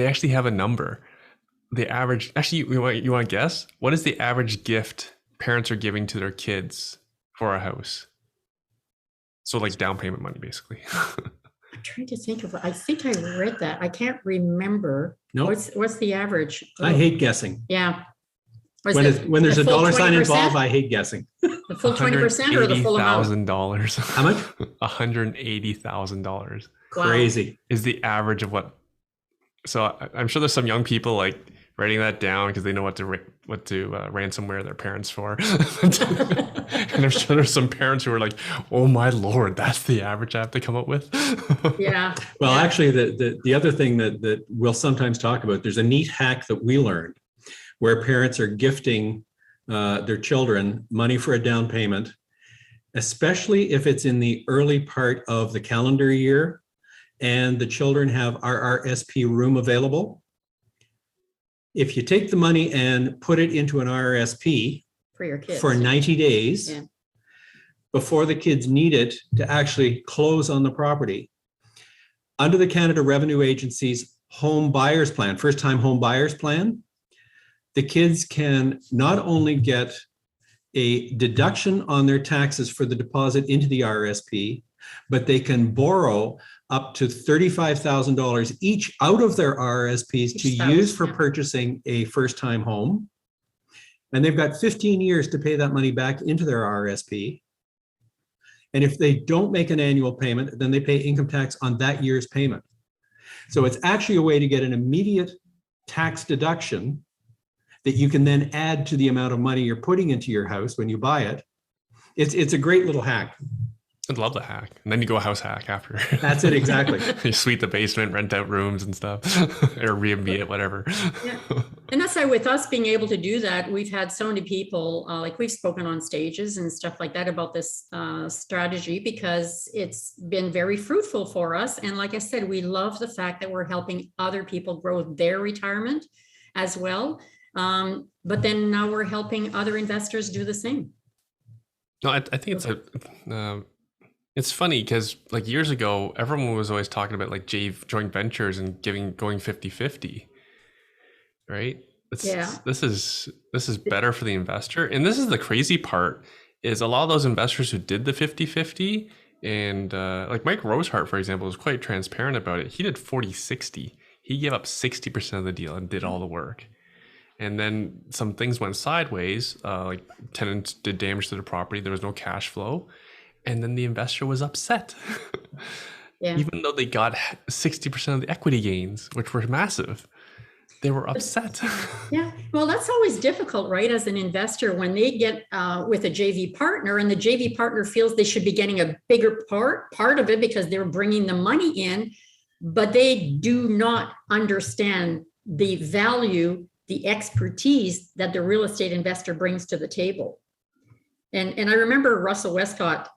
actually have a number. The average, actually, you want to guess? What is the average gift parents are giving to their kids for a house? So like down payment money, basically. I'm trying to think of, I think I read that. I can't remember. No. What's the average? I hate guessing. Yeah. When there's a dollar sign involved, I hate guessing. The full 20% or the full amount? $180,000. How much? $180,000. Wow. Crazy. Is the average of what? So I'm sure there's some young people like writing that down because they know what to ransomware their parents for. And I'm sure there's some parents who are like, oh my Lord, that's the average I have to come up with. Yeah. Well, actually, the other thing that we'll sometimes talk about, there's a neat hack that we learned where parents are gifting their children money for a down payment, especially if it's in the early part of the calendar year and the children have our RSP room available. If you take the money and put it into an RSP for your kids for 90 days before the kids need it to actually close on the property, under the Canada Revenue Agency's home buyers plan, first time home buyers plan, the kids can not only get a deduction on their taxes for the deposit into the RSP, but they can borrow up to $35,000 each out of their RSPs to use for purchasing a first-time home. And they've got 15 years to pay that money back into their RSP. And if they don't make an annual payment, then they pay income tax on that year's payment. So it's actually a way to get an immediate tax deduction that you can then add to the amount of money you're putting into your house when you buy it. It's a great little hack. I'd love the hack. And then you go house hack after. That's it, exactly. You sweep the basement, rent out rooms and stuff, or Airbnb it, whatever. Yeah. And that's why with us being able to do that, we've had so many people, like we've spoken on stages and stuff like that about this strategy, because it's been very fruitful for us. And like I said, we love the fact that we're helping other people grow their retirement as well. But then now we're helping other investors do the same. No, I think it's funny because like years ago, everyone was always talking about like joint ventures and going 50-50, right? This is better for the investor. And this is the crazy part, is a lot of those investors who did the 50-50 and like Mike Rosehart, for example, was quite transparent about it. He did 40-60. He gave up 60% of the deal and did all the work. And then some things went sideways, like tenants did damage to the property. There was no cash flow. And then the investor was upset, even though they got 60% of the equity gains, which were massive. They were upset. Yeah, well, that's always difficult, right? As an investor, when they get with a JV partner and the JV partner feels they should be getting a bigger part of it because they're bringing the money in, but they do not understand the value, the expertise that the real estate investor brings to the table. And I remember Russell Westcott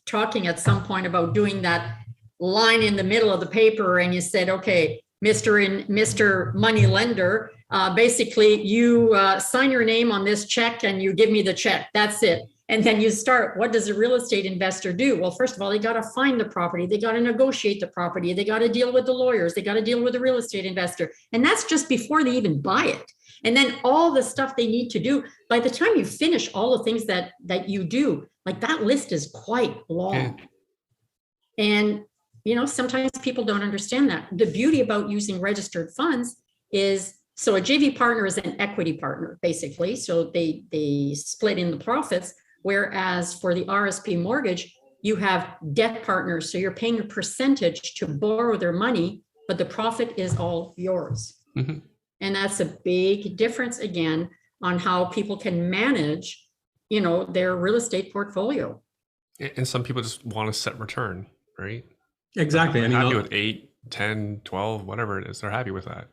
talking at some point about doing that line in the middle of the paper, and you said, okay, Mr. Money Lender, basically you sign your name on this check and you give me the check. That's it. And then you start, what does a real estate investor do? Well, first of all, they got to find the property. They got to negotiate the property. They got to deal with the lawyers. They got to deal with the real estate investor. And that's just before they even buy it. And then all the stuff they need to do, by the time you finish all the things that you do, like that list is quite long. And, you know, sometimes people don't understand that. The beauty about using registered funds is, so a JV partner is an equity partner, basically. So they split in the profits. Whereas for the RSP mortgage, you have debt partners. So you're paying a percentage to borrow their money, but the profit is all yours. Mm-hmm. And that's a big difference, again, on how people can manage, you know, their real estate portfolio. And some people just want a set return, right? Exactly. They're happy with 8, 10, 12, whatever it is. They're happy with that.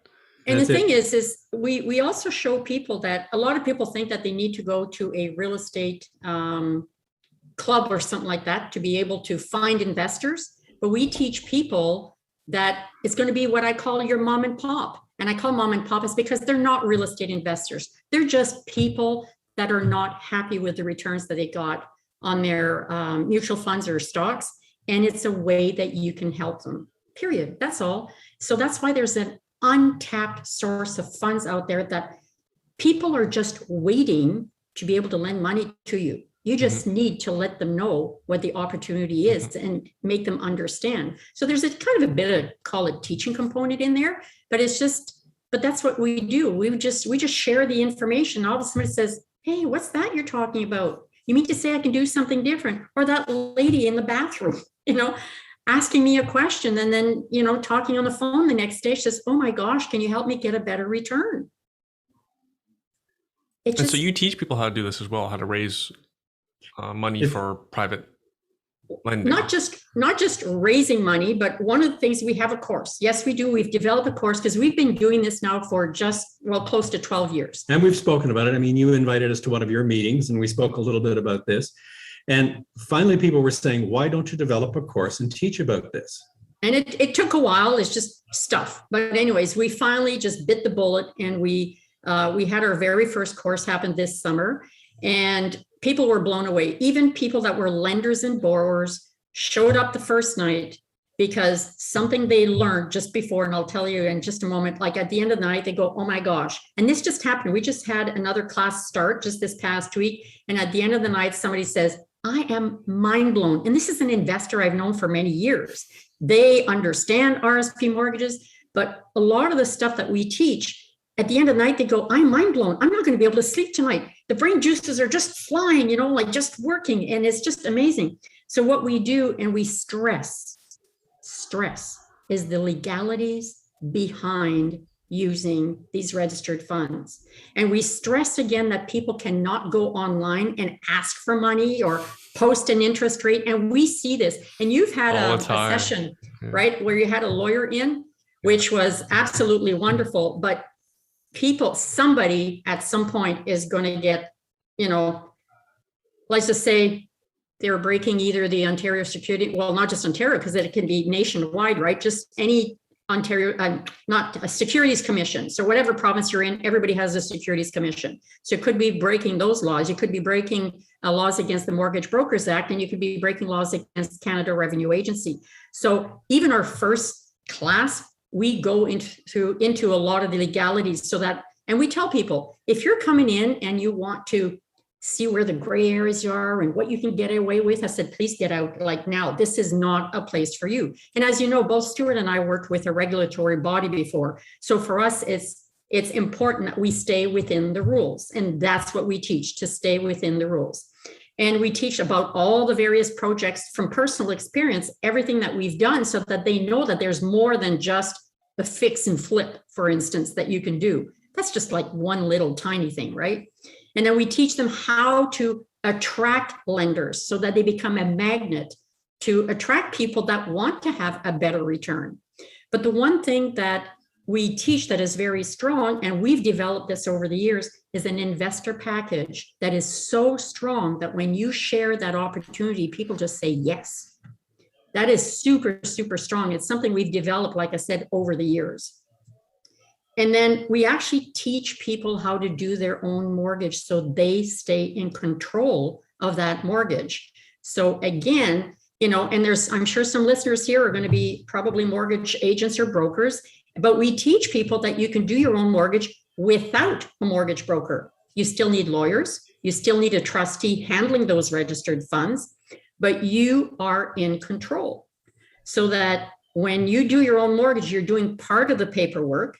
And the thing is we also show people that a lot of people think that they need to go to a real estate club or something like that to be able to find investors. But we teach people that it's going to be what I call your mom and pop. And I call mom and pop is because they're not real estate investors. They're just people that are not happy with the returns that they got on their mutual funds or stocks. And it's a way that you can help them, period. That's all. So that's why there's an untapped source of funds out there that people are just waiting to be able to lend money to you. You just need to let them know what the opportunity is and make them understand. So there's a kind of a bit of, call it teaching component in there, but it's just, but that's what we do. We just share the information. All of a sudden somebody says, hey, what's that you're talking about? You mean to say I can do something different? Or that lady in the bathroom, you know, asking me a question and then, you know, talking on the phone the next day, she says, oh my gosh, can you help me get a better return? And so you teach people how to do this as well, how to raise money for private lending. Not just raising money, but one of the things, we have a course. Yes, we do. We've developed a course because we've been doing this now for close to 12 years. And we've spoken about it. I mean, you invited us to one of your meetings and we spoke a little bit about this. And finally, people were saying, why don't you develop a course and teach about this? And it took a while. It's just stuff. But anyways, we finally just bit the bullet and we had our very first course happen this summer. And people were blown away. Even people that were lenders and borrowers showed up the first night because something they learned just before, and I'll tell you in just a moment, like at the end of the night, they go, oh my gosh. And this just happened. We just had another class start just this past week. And at the end of the night, somebody says, I am mind blown. And this is an investor I've known for many years. They understand RSP mortgages, but a lot of the stuff that we teach, at the end of the night, they go, I'm mind blown. I'm not going to be able to sleep tonight. The brain juices are just flying, like just working. And it's just amazing. So what we do, and we stress is the legalities behind using these registered funds. And we stress again that people cannot go online and ask for money or post an interest rate. And we see this. And you've had a session, right, where you had a lawyer in, which was absolutely wonderful. But somebody at some point is going to get, let's just say, they're breaking either the Ontario security, well, not just Ontario, because it can be nationwide, right? Just any Ontario, not a securities commission. So whatever province you're in, everybody has a securities commission. So it could be breaking those laws. You could be breaking laws against the Mortgage Brokers Act, and you could be breaking laws against Canada Revenue Agency. So even our first class, we go into a lot of the legalities so that, and we tell people, if you're coming in and you want to see where the gray areas are and what you can get away with, I said, please get out like now. This is not a place for you. And as you know, both Stuart and I worked with a regulatory body before. So for us, it's important that we stay within the rules. And that's what we teach, to stay within the rules. And we teach about all the various projects from personal experience, everything that we've done, so that they know that there's more than just the fix and flip, for instance, that you can do. That's just like one little tiny thing, right? And then we teach them how to attract lenders so that they become a magnet to attract people that want to have a better return. But the one thing that we teach that is very strong, and we've developed this over the years, is an investor package that is so strong that when you share that opportunity, people just say yes. That is super, super strong. It's something we've developed, like I said, over the years. And then we actually teach people how to do their own mortgage so they stay in control of that mortgage. So again, and I'm sure some listeners here are going to be probably mortgage agents or brokers, but we teach people that you can do your own mortgage without a mortgage broker. You still need lawyers. You still need a trustee handling those registered funds, but you are in control. So that when you do your own mortgage, you're doing part of the paperwork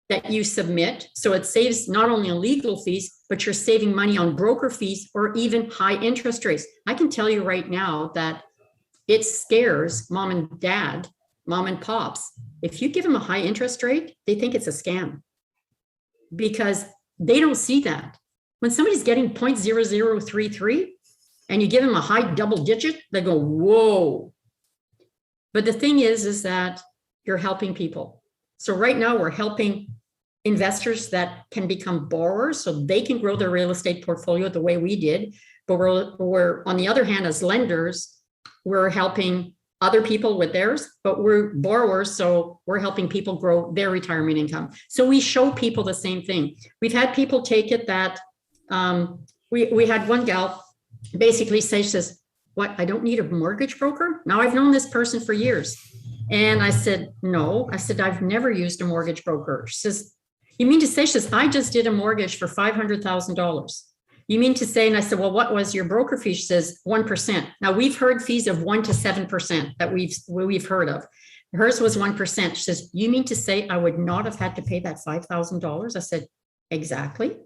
that you submit. So it saves not only on legal fees, but you're saving money on broker fees or even high interest rates. I can tell you right now that it scares mom and dad, mom and pops. If you give them a high interest rate, they think it's a scam because they don't see that. When somebody's getting 0.0033 and you give them a high double digit, they go, whoa. But the thing is that you're helping people. So right now we're helping investors that can become borrowers so they can grow their real estate portfolio the way we did. But we're on the other hand, as lenders, we're helping other people with theirs, but we're borrowers, so we're helping people grow their retirement income. So we show people the same thing. We've had people take it that we had one gal basically say, she says, what, I don't need a mortgage broker? Now I've known this person for years. And I said, no, I said, I've never used a mortgage broker. She says, you mean to say, she says, I just did a mortgage for $500,000. You mean to say, and I said, well, what was your broker fee? She says, 1%. Now we've heard fees of 1 to 7% that we've heard of. Hers was 1%. She says, you mean to say I would not have had to pay that $5,000? I said, exactly.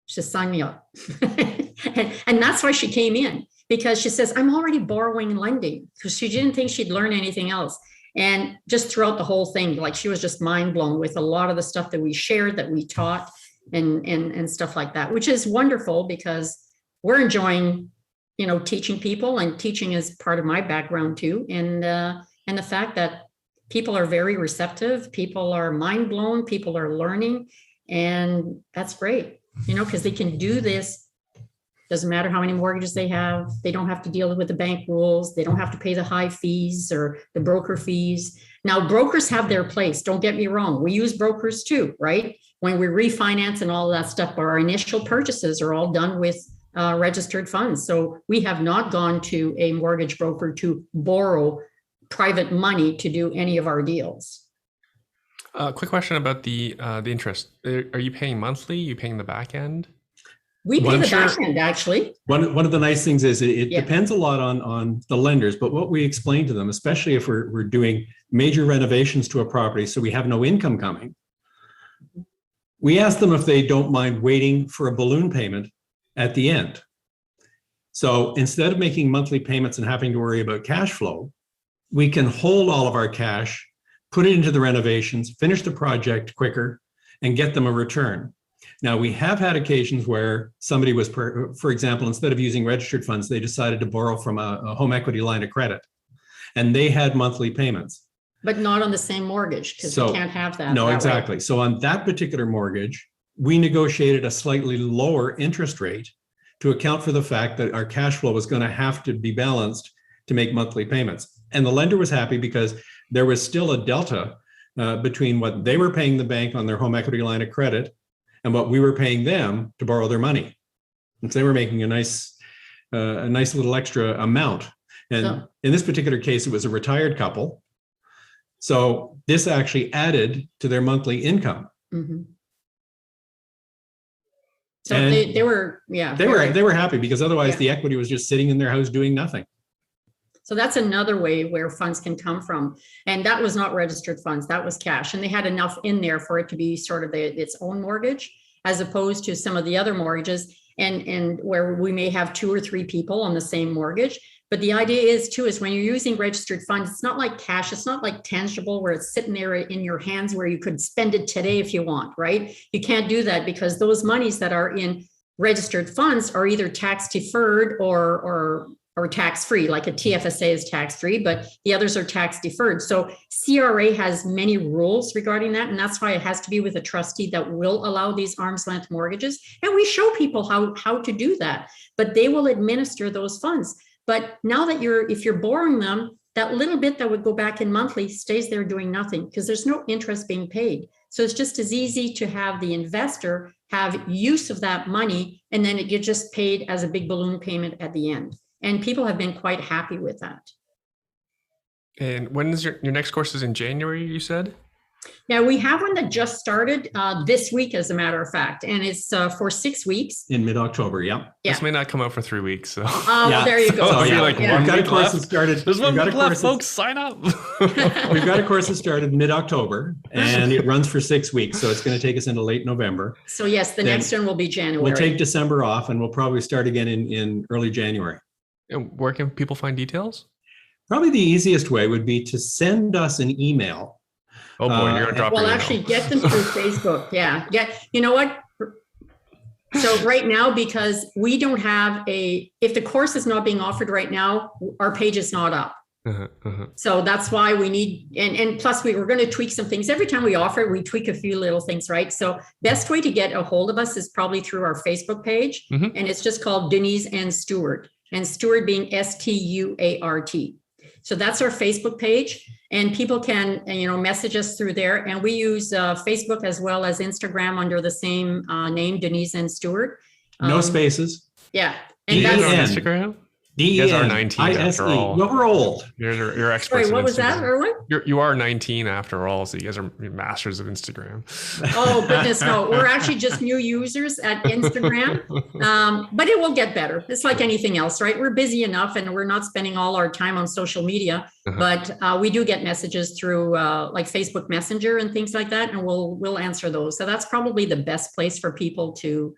She says, sign me up. and that's why she came in, because she says, I'm already borrowing and lending, because she didn't think she'd learn anything else. And just throughout the whole thing, like she was just mind blown with a lot of the stuff that we shared, that we taught and stuff like that, which is wonderful because we're enjoying, teaching people, and teaching is part of my background too. And the fact that people are very receptive, people are mind blown, people are learning, and that's great, because they can do this. Doesn't matter how many mortgages they have. They don't have to deal with the bank rules. They don't have to pay the high fees or the broker fees. Now, brokers have their place. Don't get me wrong. We use brokers too, right? When we refinance and all that stuff, our initial purchases are all done with registered funds. So we have not gone to a mortgage broker to borrow private money to do any of our deals. Quick question about the interest. Are you paying monthly? You paying the back end? We pay the back end, actually. One of the nice things is it Yeah. depends a lot on the lenders, but what we explain to them, especially if we're doing major renovations to a property, so we have no income coming, we ask them if they don't mind waiting for a balloon payment at the end. So instead of making monthly payments and having to worry about cash flow, we can hold all of our cash, put it into the renovations, finish the project quicker, and get them a return. Now, we have had occasions where somebody was, for example, instead of using registered funds, they decided to borrow from a home equity line of credit, and they had monthly payments. But not on the same mortgage, because we can't have that. No, that exactly. way. So on that particular mortgage, we negotiated a slightly lower interest rate to account for the fact that our cash flow was going to have to be balanced to make monthly payments. And the lender was happy because there was still a delta between what they were paying the bank on their home equity line of credit and what we were paying them to borrow their money. And so they were making a nice little extra amount. And in this particular case, it was a retired couple. So this actually added to their monthly income. Mm-hmm. So they were, yeah. They were happy because otherwise the equity was just sitting in their house doing nothing. So that's another way where funds can come from. And that was not registered funds, that was cash. And they had enough in there for it to be sort of its own mortgage, as opposed to some of the other mortgages and where we may have 2 or 3 people on the same mortgage. But the idea is when you're using registered funds, it's not like cash, it's not like tangible where it's sitting there in your hands where you could spend it today if you want, right? You can't do that because those monies that are in registered funds are either tax deferred or tax-free, like a TFSA is tax-free, but the others are tax deferred. So CRA has many rules regarding that. And that's why it has to be with a trustee that will allow these arm's length mortgages. And we show people how to do that, but they will administer those funds. But now that if you're borrowing them, that little bit that would go back in monthly stays there doing nothing because there's no interest being paid. So it's just as easy to have the investor have use of that money, and then it gets just paid as a big balloon payment at the end. And people have been quite happy with that. And when is your next course is in January, you said? Yeah, we have one that just started this week, as a matter of fact, and it's for 6 weeks. In mid-October, yeah. This may not come out for 3 weeks, so. Well, there you go. So yeah. Like, we've got a course that started. There's one week left, folks. Sign up. We've got a course that started mid-October, and it runs for 6 weeks, so it's going to take us into late November. So yes, the next one will be January. We'll take December off, and we'll probably start again in early January. And where can people find details? Probably the easiest way would be to send us an email. Oh boy, you're gonna drop your email. Actually get them through Facebook. Yeah. You know what? So right now, because we don't have if the course is not being offered right now, our page is not up. So that's why we need, and plus we're going to tweak some things. Every time we offer it, we tweak a few little things, right? So best way to get a hold of us is probably through our Facebook page. And it's just called Denise and Stuart, and Stuart being Stuart. So that's our Facebook page, and people can, message us through there. And we use Facebook as well as Instagram under the same name, Denise and Stuart. No spaces. Yeah. And that's on Instagram? You guys are 19 after all. Well, we're old. You're experts. Sorry, what was that, Erwin? You are 19 after all, so you guys are masters of Instagram. Oh, goodness, no. We're actually just new users at Instagram, but it will get better. It's like anything else, right? We're busy enough and we're not spending all our time on social media, but we do get messages through like Facebook Messenger and things like that, and we'll answer those. So that's probably the best place for people to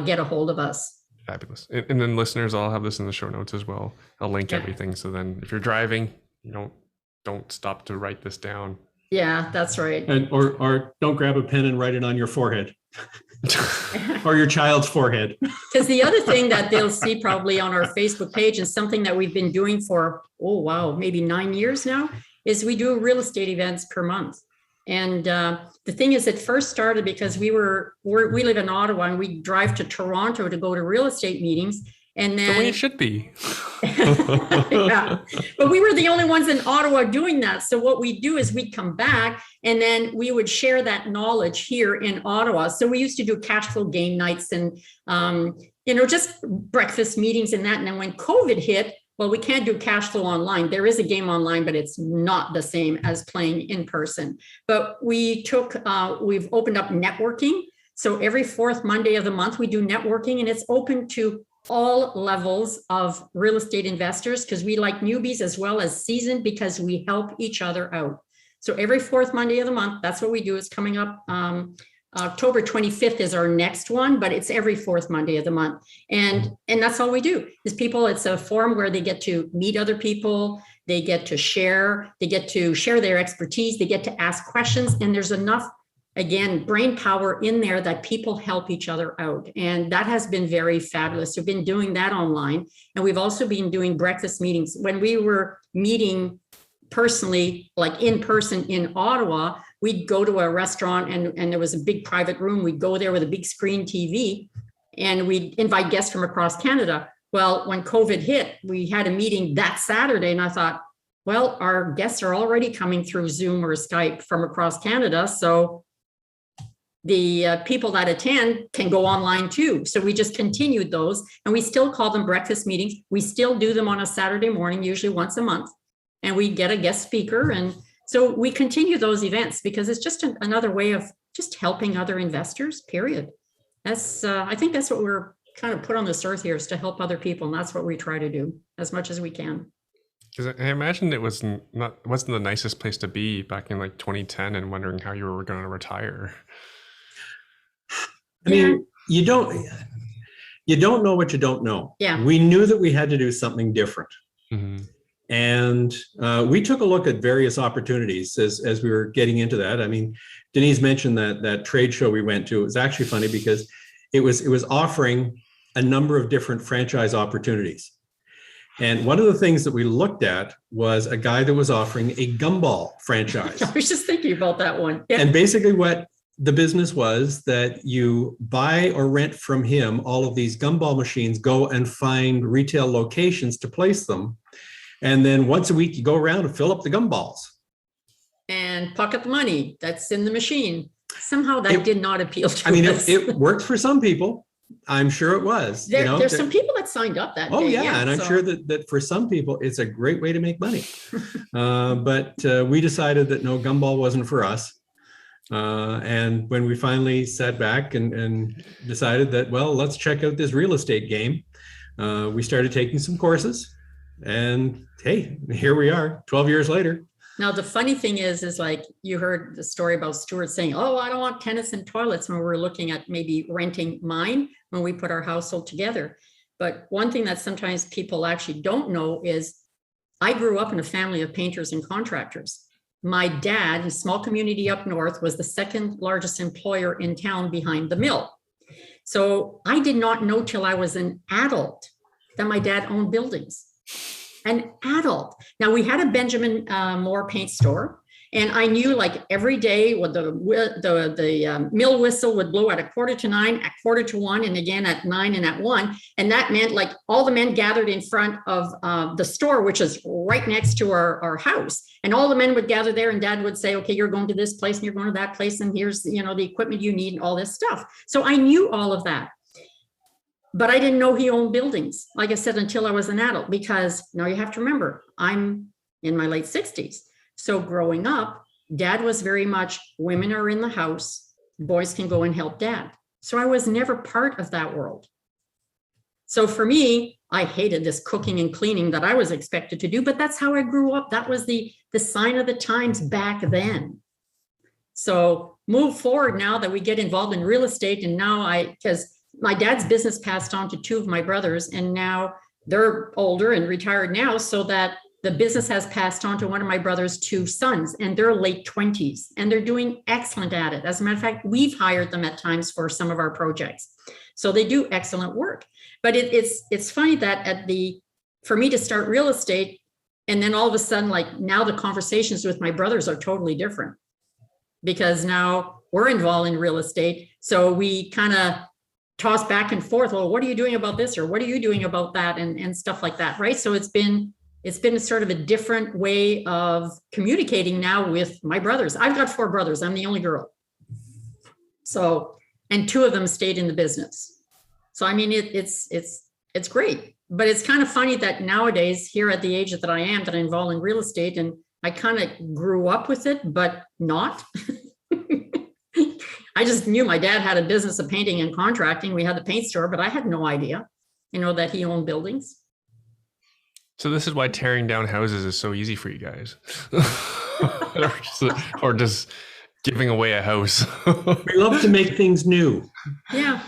get a hold of us. Fabulous. And then listeners, I'll have this in the show notes as well. I'll link everything. So then if you're driving, don't stop to write this down. Yeah, that's right. And or don't grab a pen and write it on your forehead or your child's forehead. Because the other thing that they'll see probably on our Facebook page, and something that we've been doing for, maybe 9 years now, is we do real estate events per month. And the thing is, it first started because we live in Ottawa and we drive to Toronto to go to real estate meetings. And then the way it should be. Yeah. But we were the only ones in Ottawa doing that. So what we do is we'd come back and then we would share that knowledge here in Ottawa. So we used to do cash flow game nights and, just breakfast meetings and that. And then when COVID hit, well, we can't do cash flow online. There is a game online, but it's not the same as playing in person. But we've opened up networking. So every fourth Monday of the month, we do networking, and it's open to all levels of real estate investors, because we like newbies as well as seasoned, because we help each other out. So every fourth Monday of the month, that's what we do. It's coming up. October 25th is our next one, but it's every fourth Monday of the month. And that's all we do is people. It's a forum where they get to meet other people. They get to share their expertise. They get to ask questions. And there's enough, again, brain power in there that people help each other out. And that has been very fabulous. We've been doing that online. And we've also been doing breakfast meetings. When we were meeting personally, like in person in Ottawa, we'd go to a restaurant and there was a big private room. We'd go there with a big screen TV and we'd invite guests from across Canada. Well, when COVID hit, we had a meeting that Saturday and I thought, well, our guests are already coming through Zoom or Skype from across Canada. So the people that attend can go online too. So we just continued those and we still call them breakfast meetings. We still do them on a Saturday morning, usually once a month. And we get a guest speaker. And so we continue those events because it's just another way of just helping other investors, period. That's, I think that's what we're kind of put on this earth here, is to help other people. And that's what we try to do as much as we can. Because I imagine it wasn't the nicest place to be back in like 2010 and wondering how you were going to retire. I mean, you don't know what you don't know. Yeah. We knew that we had to do something different. Mm-hmm. And we took a look at various opportunities as we were getting into that. I mean, Denise mentioned that trade show we went to. It was actually funny because it was offering a number of different franchise opportunities. And one of the things that we looked at was a guy that was offering a gumball franchise. I was just thinking about that one. Yeah. And basically what the business was that you buy or rent from him all of these gumball machines, go and find retail locations to place them. And then once a week, you go around and fill up the gumballs. And pocket the money that's in the machine. Somehow that did not appeal to us. I mean, it worked for some people. I'm sure it was. There's some people that signed up that day. Oh, yeah. And I'm sure that for some people, it's a great way to make money. But we decided that no, gumball wasn't for us. And when we finally sat back and decided that, well, let's check out this real estate game, we started taking some courses. And hey, here we are 12 years later. Now, the funny thing is like you heard the story about Stuart saying, oh, I don't want tenants and toilets when we were looking at maybe renting mine when we put our household together. But one thing that sometimes people actually don't know is I grew up in a family of painters and contractors. My dad, in a small community up north, was the second largest employer in town behind the mill. So I did not know till I was an adult that my dad owned buildings. An adult. Now we had a Benjamin Moore paint store, and I knew like every day what the mill whistle would blow at 9:15, at 1:45, and again at 9 and at 1. And that meant like all the men gathered in front of the store, which is right next to our house. And all the men would gather there, and Dad would say, okay, you're going to this place and you're going to that place, and here's the equipment you need and all this stuff. So I knew all of that. But I didn't know he owned buildings, like I said, until I was an adult, because now you have to remember, I'm in my late 60s. So growing up, Dad was very much women are in the house, boys can go and help Dad. So I was never part of that world. So for me, I hated this cooking and cleaning that I was expected to do, but that's how I grew up. That was the sign of the times back then. So move forward now that we get involved in real estate, and now because my dad's business passed on to two of my brothers, and now they're older and retired now, so that the business has passed on to one of my brother's two sons, and they're late 20s, and they're doing excellent at it. As a matter of fact, we've hired them at times for some of our projects. So they do excellent work. But it's funny that for me to start real estate, and then all of a sudden, like now the conversations with my brothers are totally different, because now we're involved in real estate. So we kind of toss back and forth. Well, what are you doing about this? Or what are you doing about that? And stuff like that. Right. So it's been sort of a different way of communicating now with my brothers. I've got 4 brothers. I'm the only girl. So, and 2 of them stayed in the business. So, I mean, it's great. But it's kind of funny that nowadays, here at the age that I am, that I'm involved in real estate, and I kind of grew up with it, but not. I just knew my dad had a business of painting and contracting. We had the paint store, but I had no idea, that he owned buildings. So this is why tearing down houses is so easy for you guys. or just giving away a house. We love to make things new. Yeah.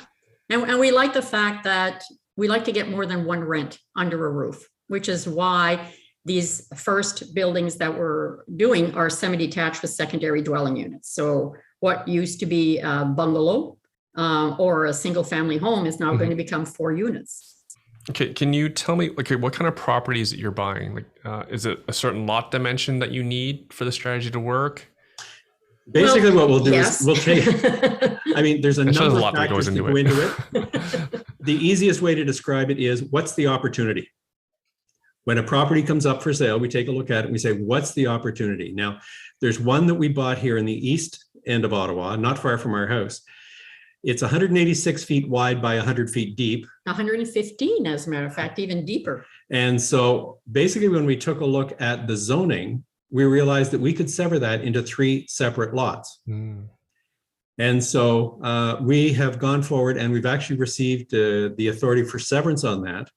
And we like the fact that we like to get more than one rent under a roof, which is why these first buildings that we're doing are semi-detached with secondary dwelling units. So what used to be a bungalow or a single family home is now going to become 4 units. Okay, can you tell me, what kind of properties that you're buying? Is it a certain lot dimension that you need for the strategy to work? Basically, what we'll do yes. is we'll take, I mean, there's a number of factors that go into it. The easiest way to describe it is, what's the opportunity? When a property comes up for sale, we take a look at it and we say, what's the opportunity? Now, there's one that we bought here in the east end of Ottawa, not far from our house. It's 186 feet wide by 100 feet deep. 115, as a matter of fact, even deeper. And so basically, when we took a look at the zoning, we realized that we could sever that into 3 separate lots. And so we have gone forward and we've actually received the authority for severance on that.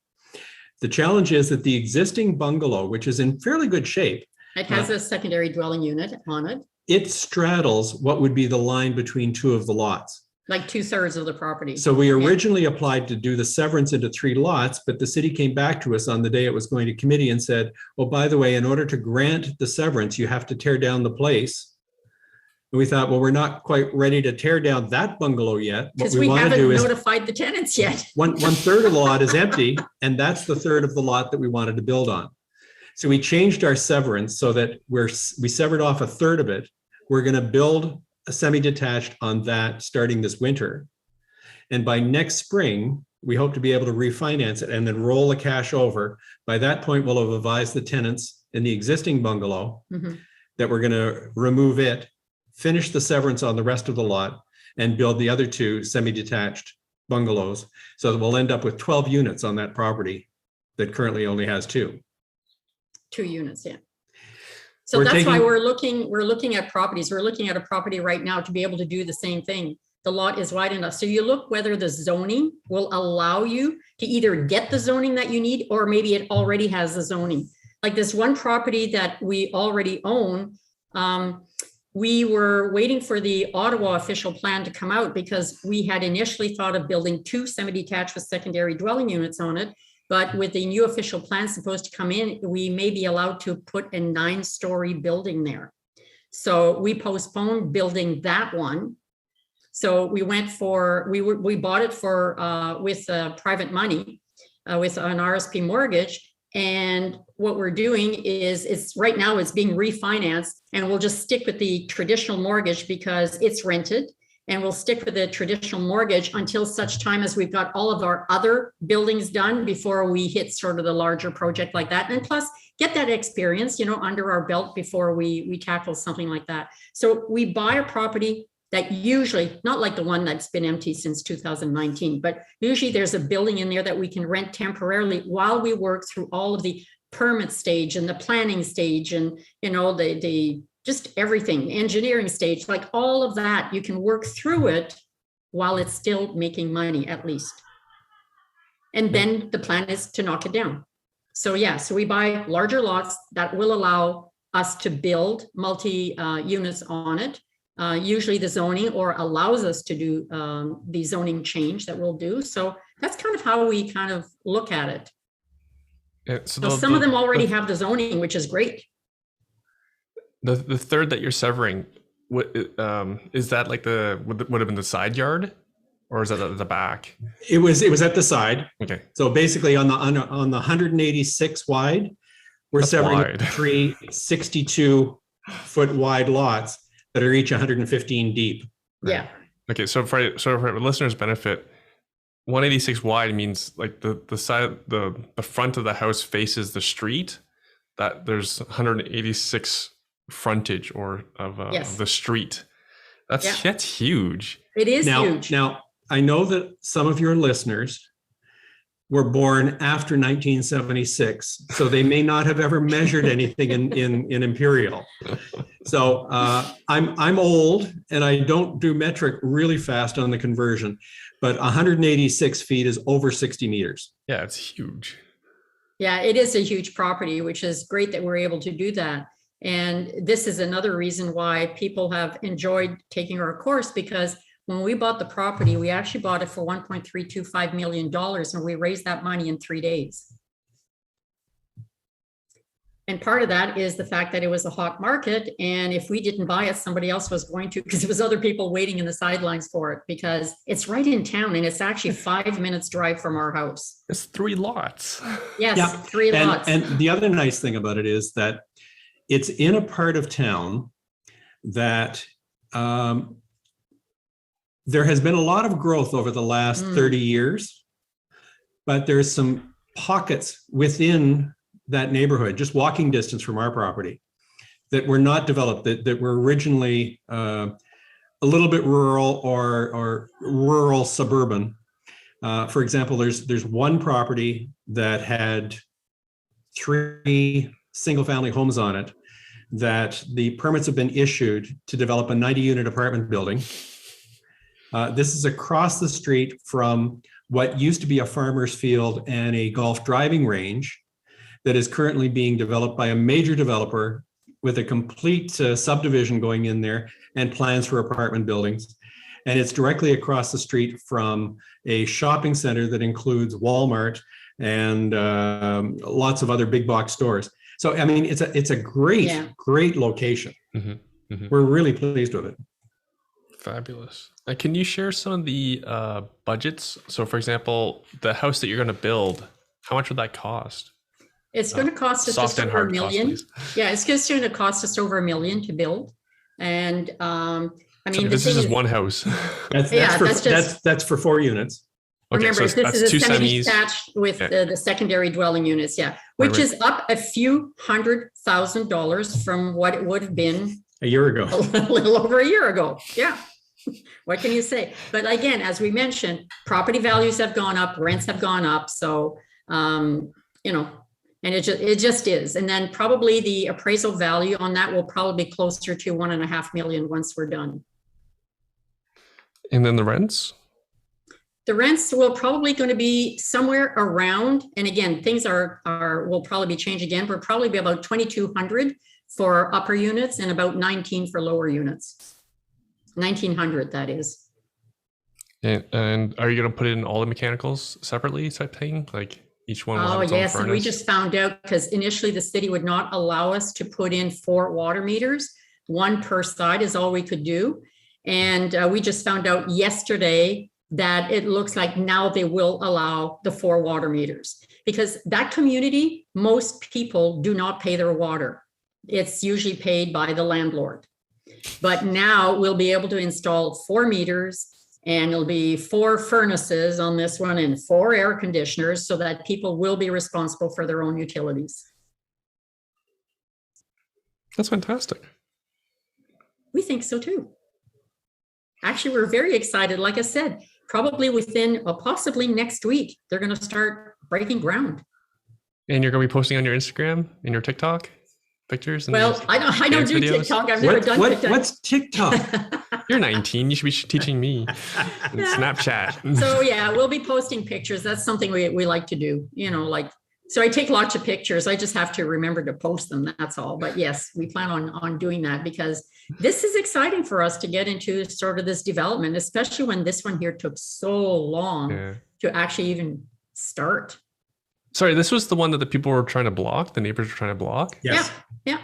The challenge is that the existing bungalow, which is in fairly good shape, it has a secondary dwelling unit on it. It straddles what would be the line between 2 of the lots. Like 2/3 of the property. So we originally applied to do the severance into 3 lots, but the city came back to us on the day it was going to committee and said, well, by the way, in order to grant the severance, you have to tear down the place. And we thought, well, we're not quite ready to tear down that bungalow yet. Because we haven't notified the tenants yet. One third of the lot is empty, and that's the third of the lot that we wanted to build on. So we changed our severance so that we severed off a third of it. We're going to build a semi-detached on that starting this winter. And by next spring, we hope to be able to refinance it and then roll the cash over. By that point, we'll have advised the tenants in the existing bungalow that we're going to remove it, finish the severance on the rest of the lot, and build the other 2 semi-detached bungalows. So that we'll end up with 12 units on that property that currently only has 2. 2 units, yeah. So that's why we're looking at properties. We're looking at a property right now to be able to do the same thing. The lot is wide enough. So you look whether the zoning will allow you to either get the zoning that you need, or maybe it already has the zoning. Like this one property that we already own, we were waiting for the Ottawa official plan to come out because we had initially thought of building 2 semi-detached with secondary dwelling units on it. But with the new official plan supposed to come in, we may be allowed to put a 9-story building there. So we postponed building that one. So we went for, we bought it for with private money with an RSP mortgage. And what we're doing is right now it's being refinanced, and we'll just stick with the traditional mortgage because it's rented. And we'll stick with the traditional mortgage until such time as we've got all of our other buildings done before we hit sort of the larger project like that. And plus get that experience, under our belt before we tackle something like that. So we buy a property that usually, not like the one that's been empty since 2019, but usually there's a building in there that we can rent temporarily while we work through all of the permit stage and the planning stage and, the just everything, engineering stage, like all of that, you can work through it while it's still making money at least. And then the plan is to knock it down. So so we buy larger lots that will allow us to build multi-units on it. Usually the zoning or allows us to do the zoning change that we'll do. So that's kind of how we kind of look at it. Yeah, so some of them already have the zoning, which is great. The third that you're severing, is that like would have been the side yard, or is that at the back? It was at the side. Okay. So basically on the 186 wide, we're severing 3 62-foot wide lots that are each 115 deep. Yeah. Okay. So for listeners' benefit, 186 wide means like the side, the front of the house faces the street. That there's 186 frontage or of the street. That's huge. It is huge. Now I know that some of your listeners were born after 1976, so they may not have ever measured anything in imperial. So I'm old and I don't do metric really fast on the conversion, but 186 feet is over 60 meters. Yeah, it's huge. Yeah, it is a huge property, which is great that we're able to do that. And this is another reason why people have enjoyed taking our course, because when we bought the property, we actually bought it for $1.325 million, and we raised that money in 3 days. And part of that is the fact that it was a hot market. And if we didn't buy it, somebody else was going to, because there was other people waiting in the sidelines for it, because it's right in town and it's actually 5 minutes drive from our house. It's 3 lots. Yes, Yeah. 3 lots. And the other nice thing about it is that it's in a part of town that there has been a lot of growth over the last 30 years, but there's some pockets within that neighborhood, just walking distance from our property, that were not developed, that were originally a little bit rural or rural suburban. For example, there's one property that had 3 single-family homes on it that the permits have been issued to develop a 90-unit apartment building. This is across the street from what used to be a farmer's field and a golf driving range that is currently being developed by a major developer with a complete subdivision going in there and plans for apartment buildings. And it's directly across the street from a shopping center that includes Walmart and lots of other big box stores. So, I mean, it's a great, great location. Mm-hmm. Mm-hmm. We're really pleased with it. Fabulous. Can you share some of the budgets? So, for example, the house that you're going to build, how much would that cost? It's going to cost us just over $1 million. Yeah, it's just going to cost us over $1 million to build. And I mean, so this is just one house. That's for 4 units. Okay, remember, so this is a semis semi-detached with the secondary dwelling units, which is up a few $100,000 from what it would have been a year ago. A little over a year ago. Yeah. What can you say? But again, as we mentioned, property values have gone up, rents have gone up. So, you know, and it just is. And then probably the appraisal value on that will probably be closer to $1.5 million once we're done. And then the rents? The rents will probably going to be somewhere around, and again, things will probably be changed again, but probably be about 2,200 for upper units and about 19 for lower units. 1,900, that is. And are you going to put in all the mechanicals separately type thing? Like each one will have its own yes, furnace? and we just found out, because initially the city would not allow us to put in 4 water meters. 1 per side is all we could do. And we just found out yesterday that it looks like now they will allow the 4 water meters, because that community, most people do not pay their water. It's usually paid by the landlord. But now we'll be able to install 4 meters, and it'll be 4 furnaces on this one and 4 air conditioners, so that people will be responsible for their own utilities. That's fantastic. We think so too. Actually, we're very excited. Like I said, probably within, possibly next week, they're going to start breaking ground. And you're going to be posting on your Instagram and your TikTok pictures? And well, I don't do videos? TikTok. I've never done TikTok. What's TikTok? You're 19. You should be teaching me. Snapchat. So yeah, we'll be posting pictures. That's something we like to do. You know, like, so I take lots of pictures. I just have to remember to post them. That's all. But yes, we plan on doing that, because this is exciting for us to get into sort of this development, especially when this one here took so long to actually even start. Sorry, this was the one that the people were trying to block. The neighbors were trying to block. Yes. Yeah.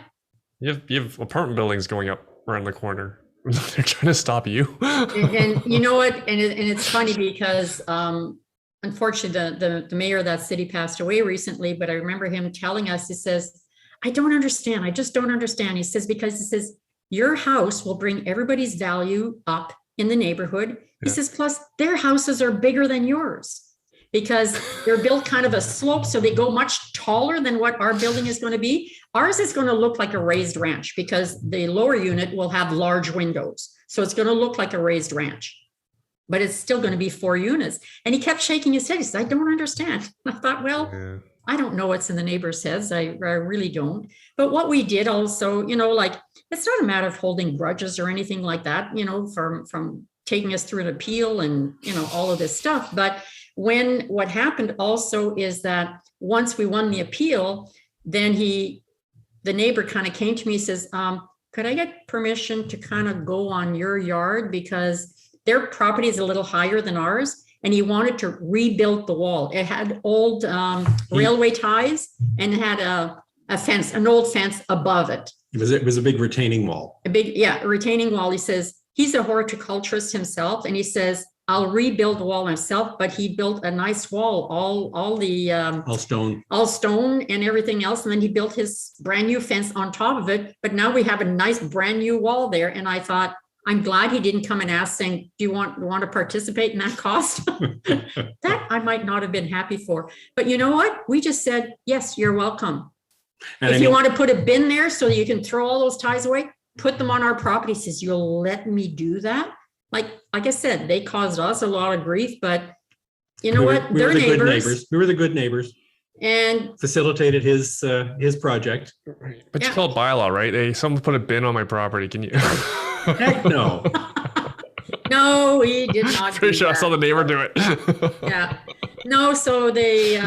You have apartment buildings going up around the corner. They're trying to stop you. And you know what? And it's funny because unfortunately the mayor of that city passed away recently, but I remember him telling us, he says, I don't understand. I just don't understand. He says, because your house will bring everybody's value up in the neighborhood. He says, plus their houses are bigger than yours, because they're built kind of a slope, so they go much taller than what our building is going to be. Ours is going to look like a raised ranch, because the lower unit will have large windows. So it's going to look like a raised ranch. but it's still going to be 4 units. And he kept shaking his head. He said, I don't understand. I thought, well, Yeah. I don't know what's in the neighbors' heads. I really don't. But what we did also, like, it's not a matter of holding grudges or anything like that, from taking us through an appeal and, all of this stuff. But what happened also is that once we won the appeal, then the neighbor kind of came to me, says, could I get permission to kind of go on your yard, because their property is a little higher than ours, and he wanted to rebuild the wall. It had old railway ties and it had a fence, an old fence above it. It was a big retaining wall. A retaining wall. He says he's a horticulturist himself, and he says, I'll rebuild the wall myself, but he built a nice wall, all stone and everything else. And then he built his brand new fence on top of it. But now we have a nice brand new wall there. And I thought, I'm glad he didn't come and ask saying, do you want to participate in that cost? That I might not have been happy for. But you know what? We just said, yes, you're welcome. And if you want to put a bin there so that you can throw all those ties away, put them on our property. He says, you'll let me do that? Like I said, they caused us a lot of grief, but what? We They're were the neighbors. good neighbors. We were the good neighbors. And facilitated his project. But it's called bylaw, right? Hey, someone put a bin on my property. Can you? Heck no. No, we did not. Pretty sure I saw the neighbor do it. Yeah. No, so they,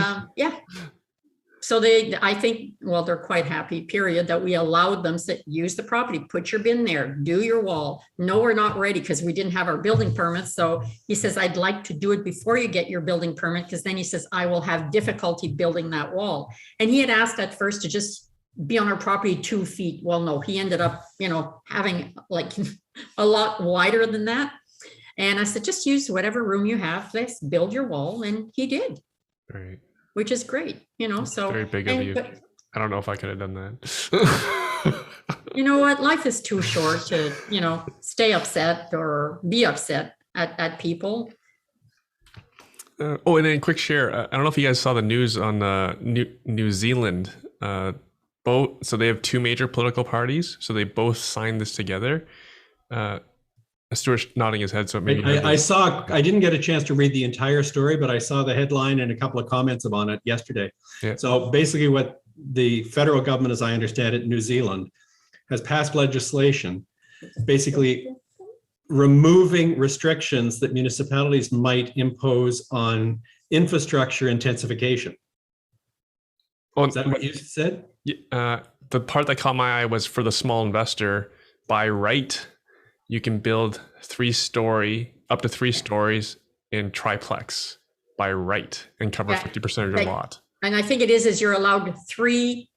So I think, they're quite happy, period, that we allowed them to use the property, put your bin there, do your wall. No, we're not ready because we didn't have our building permits. So he says, I'd like to do it before you get your building permit, because then he says, I will have difficulty building that wall. And he had asked at first to just be on our property 2 feet. Well, no, he ended up, having like a lot wider than that. And I said, just use whatever room you have, let's build your wall. And he did. Right. Which is great, so. Very big of you. But, I don't know if I could have done that. You know what? Life is too short to, stay upset or be upset at people. And then quick share. I don't know if you guys saw the news on New Zealand. So they have 2 major political parties. So they both signed this together. Stuart's nodding his head. So maybe I didn't get a chance to read the entire story, but I saw the headline and a couple of comments on it yesterday. Yeah. So basically what the federal government, as I understand it, New Zealand, has passed legislation basically removing restrictions that municipalities might impose on infrastructure intensification. Is that what you said? The part that caught my eye was for the small investor. By right, you can build up to 3 stories in triplex by right and cover 50% of your lot. And I think it is you're allowed 3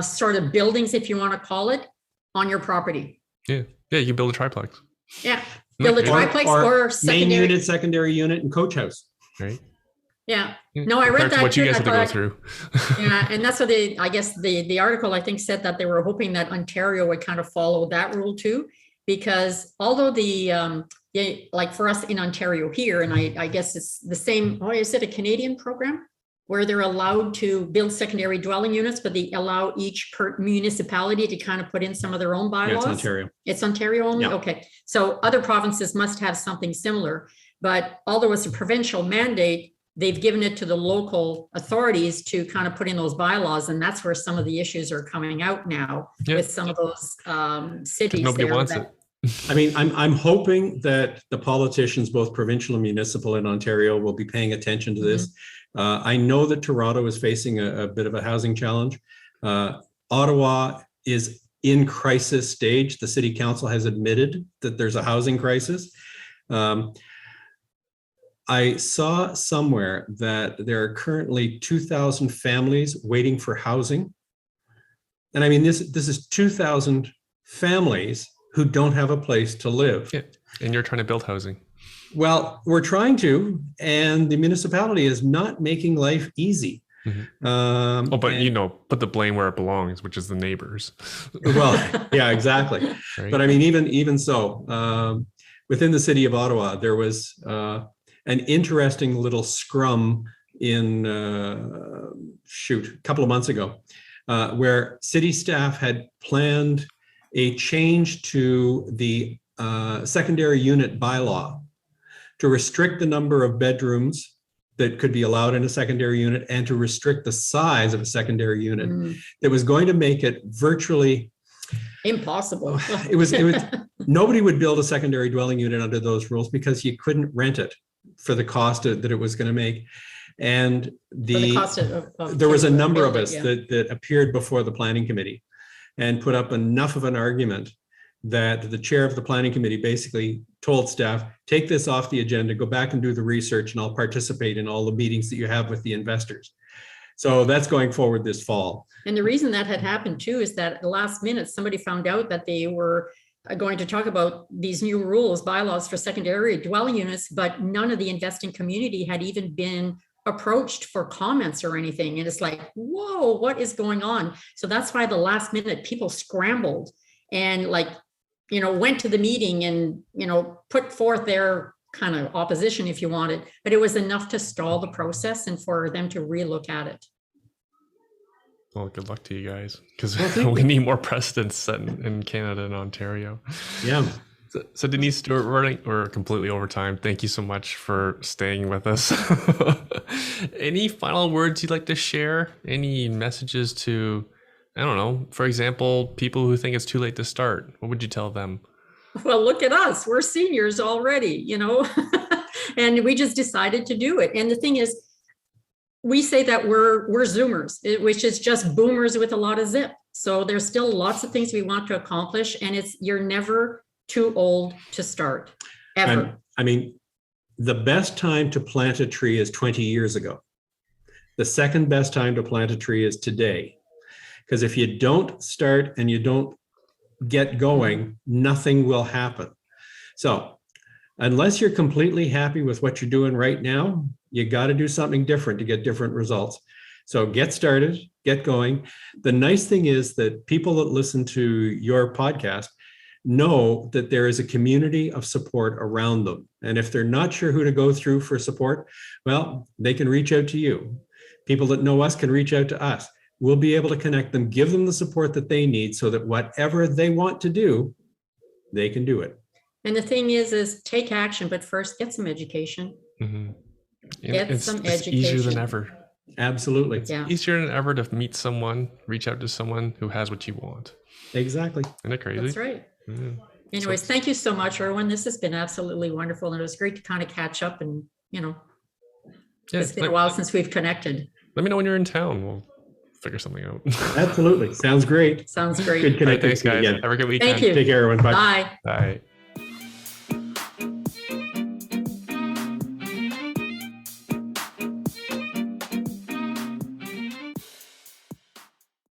sort of buildings, if you want to call it, on your property. Yeah, you can build a triplex. Yeah, build a triplex or main unit, secondary unit, and coach house. Right. Yeah. No, I read that. What you guys have to go through. Yeah, and that's what the article I think said that they were hoping that Ontario would kind of follow that rule too, because although like for us in Ontario here, and I guess it's the same. Is it a Canadian program where they're allowed to build secondary dwelling units, but they allow each municipality to kind of put in some of their own bylaws? Yeah, it's Ontario. It's Ontario only? Yeah. Okay. So other provinces must have something similar, but although it's a provincial mandate, they've given it to the local authorities to kind of put in those bylaws. And that's where some of the issues are coming out now with some of those cities. Nobody wants it. I mean, I'm hoping that the politicians, both provincial and municipal in Ontario, will be paying attention to this. I know that Toronto is facing a bit of a housing challenge. Ottawa is in crisis stage. The city council has admitted that there's a housing crisis. I saw somewhere that there are currently 2,000 families waiting for housing. And I mean, this is 2,000 families who don't have a place to live. Yeah. And you're trying to build housing. Well, we're trying to, and the municipality is not making life easy. Mm-hmm. Put the blame where it belongs, which is the neighbors. Well, yeah, exactly. Right. But I mean, even so, within the city of Ottawa, there was an interesting little scrum in a couple of months ago, where city staff had planned a change to the secondary unit bylaw to restrict the number of bedrooms that could be allowed in a secondary unit and to restrict the size of a secondary unit. That was going to make it virtually impossible. It was nobody would build a secondary dwelling unit under those rules because you couldn't rent it for the cost that it was going to make. And the cost of there was a number of us yeah. that appeared before the planning committee and put up enough of an argument that the chair of the planning committee basically told staff, take this off the agenda, go back and do the research, and I'll participate in all the meetings that you have with the investors. So that's going forward this fall. And the reason that had happened too is that at the last minute, somebody found out that they were going to talk about these new rules, bylaws for secondary dwelling units, but none of the investing community had even been approached for comments or anything. And it's like, whoa, what is going on? So that's why the last minute people scrambled and went to the meeting and, put forth their kind of opposition if you wanted, but it was enough to stall the process and for them to relook at it. Well, good luck to you guys, because we need more precedents set in Canada and Ontario. Yeah. So Denise, Stuart, we're completely over time. Thank you so much for staying with us. Any final words you'd like to share? Any messages to, I don't know, for example, people who think it's too late to start? What would you tell them? Well, look at us. We're seniors already, and we just decided to do it. And the thing is, we say that we're Zoomers, which is just boomers with a lot of zip. So there's still lots of things we want to accomplish, and you're never too old to start, ever. I mean, the best time to plant a tree is 20 years ago. The second best time to plant a tree is today. Because if you don't start and you don't get going, nothing will happen. So unless you're completely happy with what you're doing right now, you got to do something different to get different results. So get started, get going. The nice thing is that people that listen to your podcast know that there is a community of support around them. And if they're not sure who to go through for support, well, they can reach out to you. People that know us can reach out to us. We'll be able to connect them, give them the support that they need so that whatever they want to do, they can do it. And the thing is take action, but first get some education. Mm-hmm. It's education. Easier than ever. Absolutely. It's easier than ever to meet someone, reach out to someone who has what you want. Exactly. Isn't that crazy? That's right. Mm-hmm. Anyways, thank you so much, Erwin. This has been absolutely wonderful. And it was great to kind of catch up and, it's been a while since we've connected. Let me know when you're in town. We'll figure something out. Absolutely. Sounds great. Sounds great. Good connecting. Thanks, guys. Again. Have a good weekend. Thank you. Take care, everyone. Bye. Bye. Bye.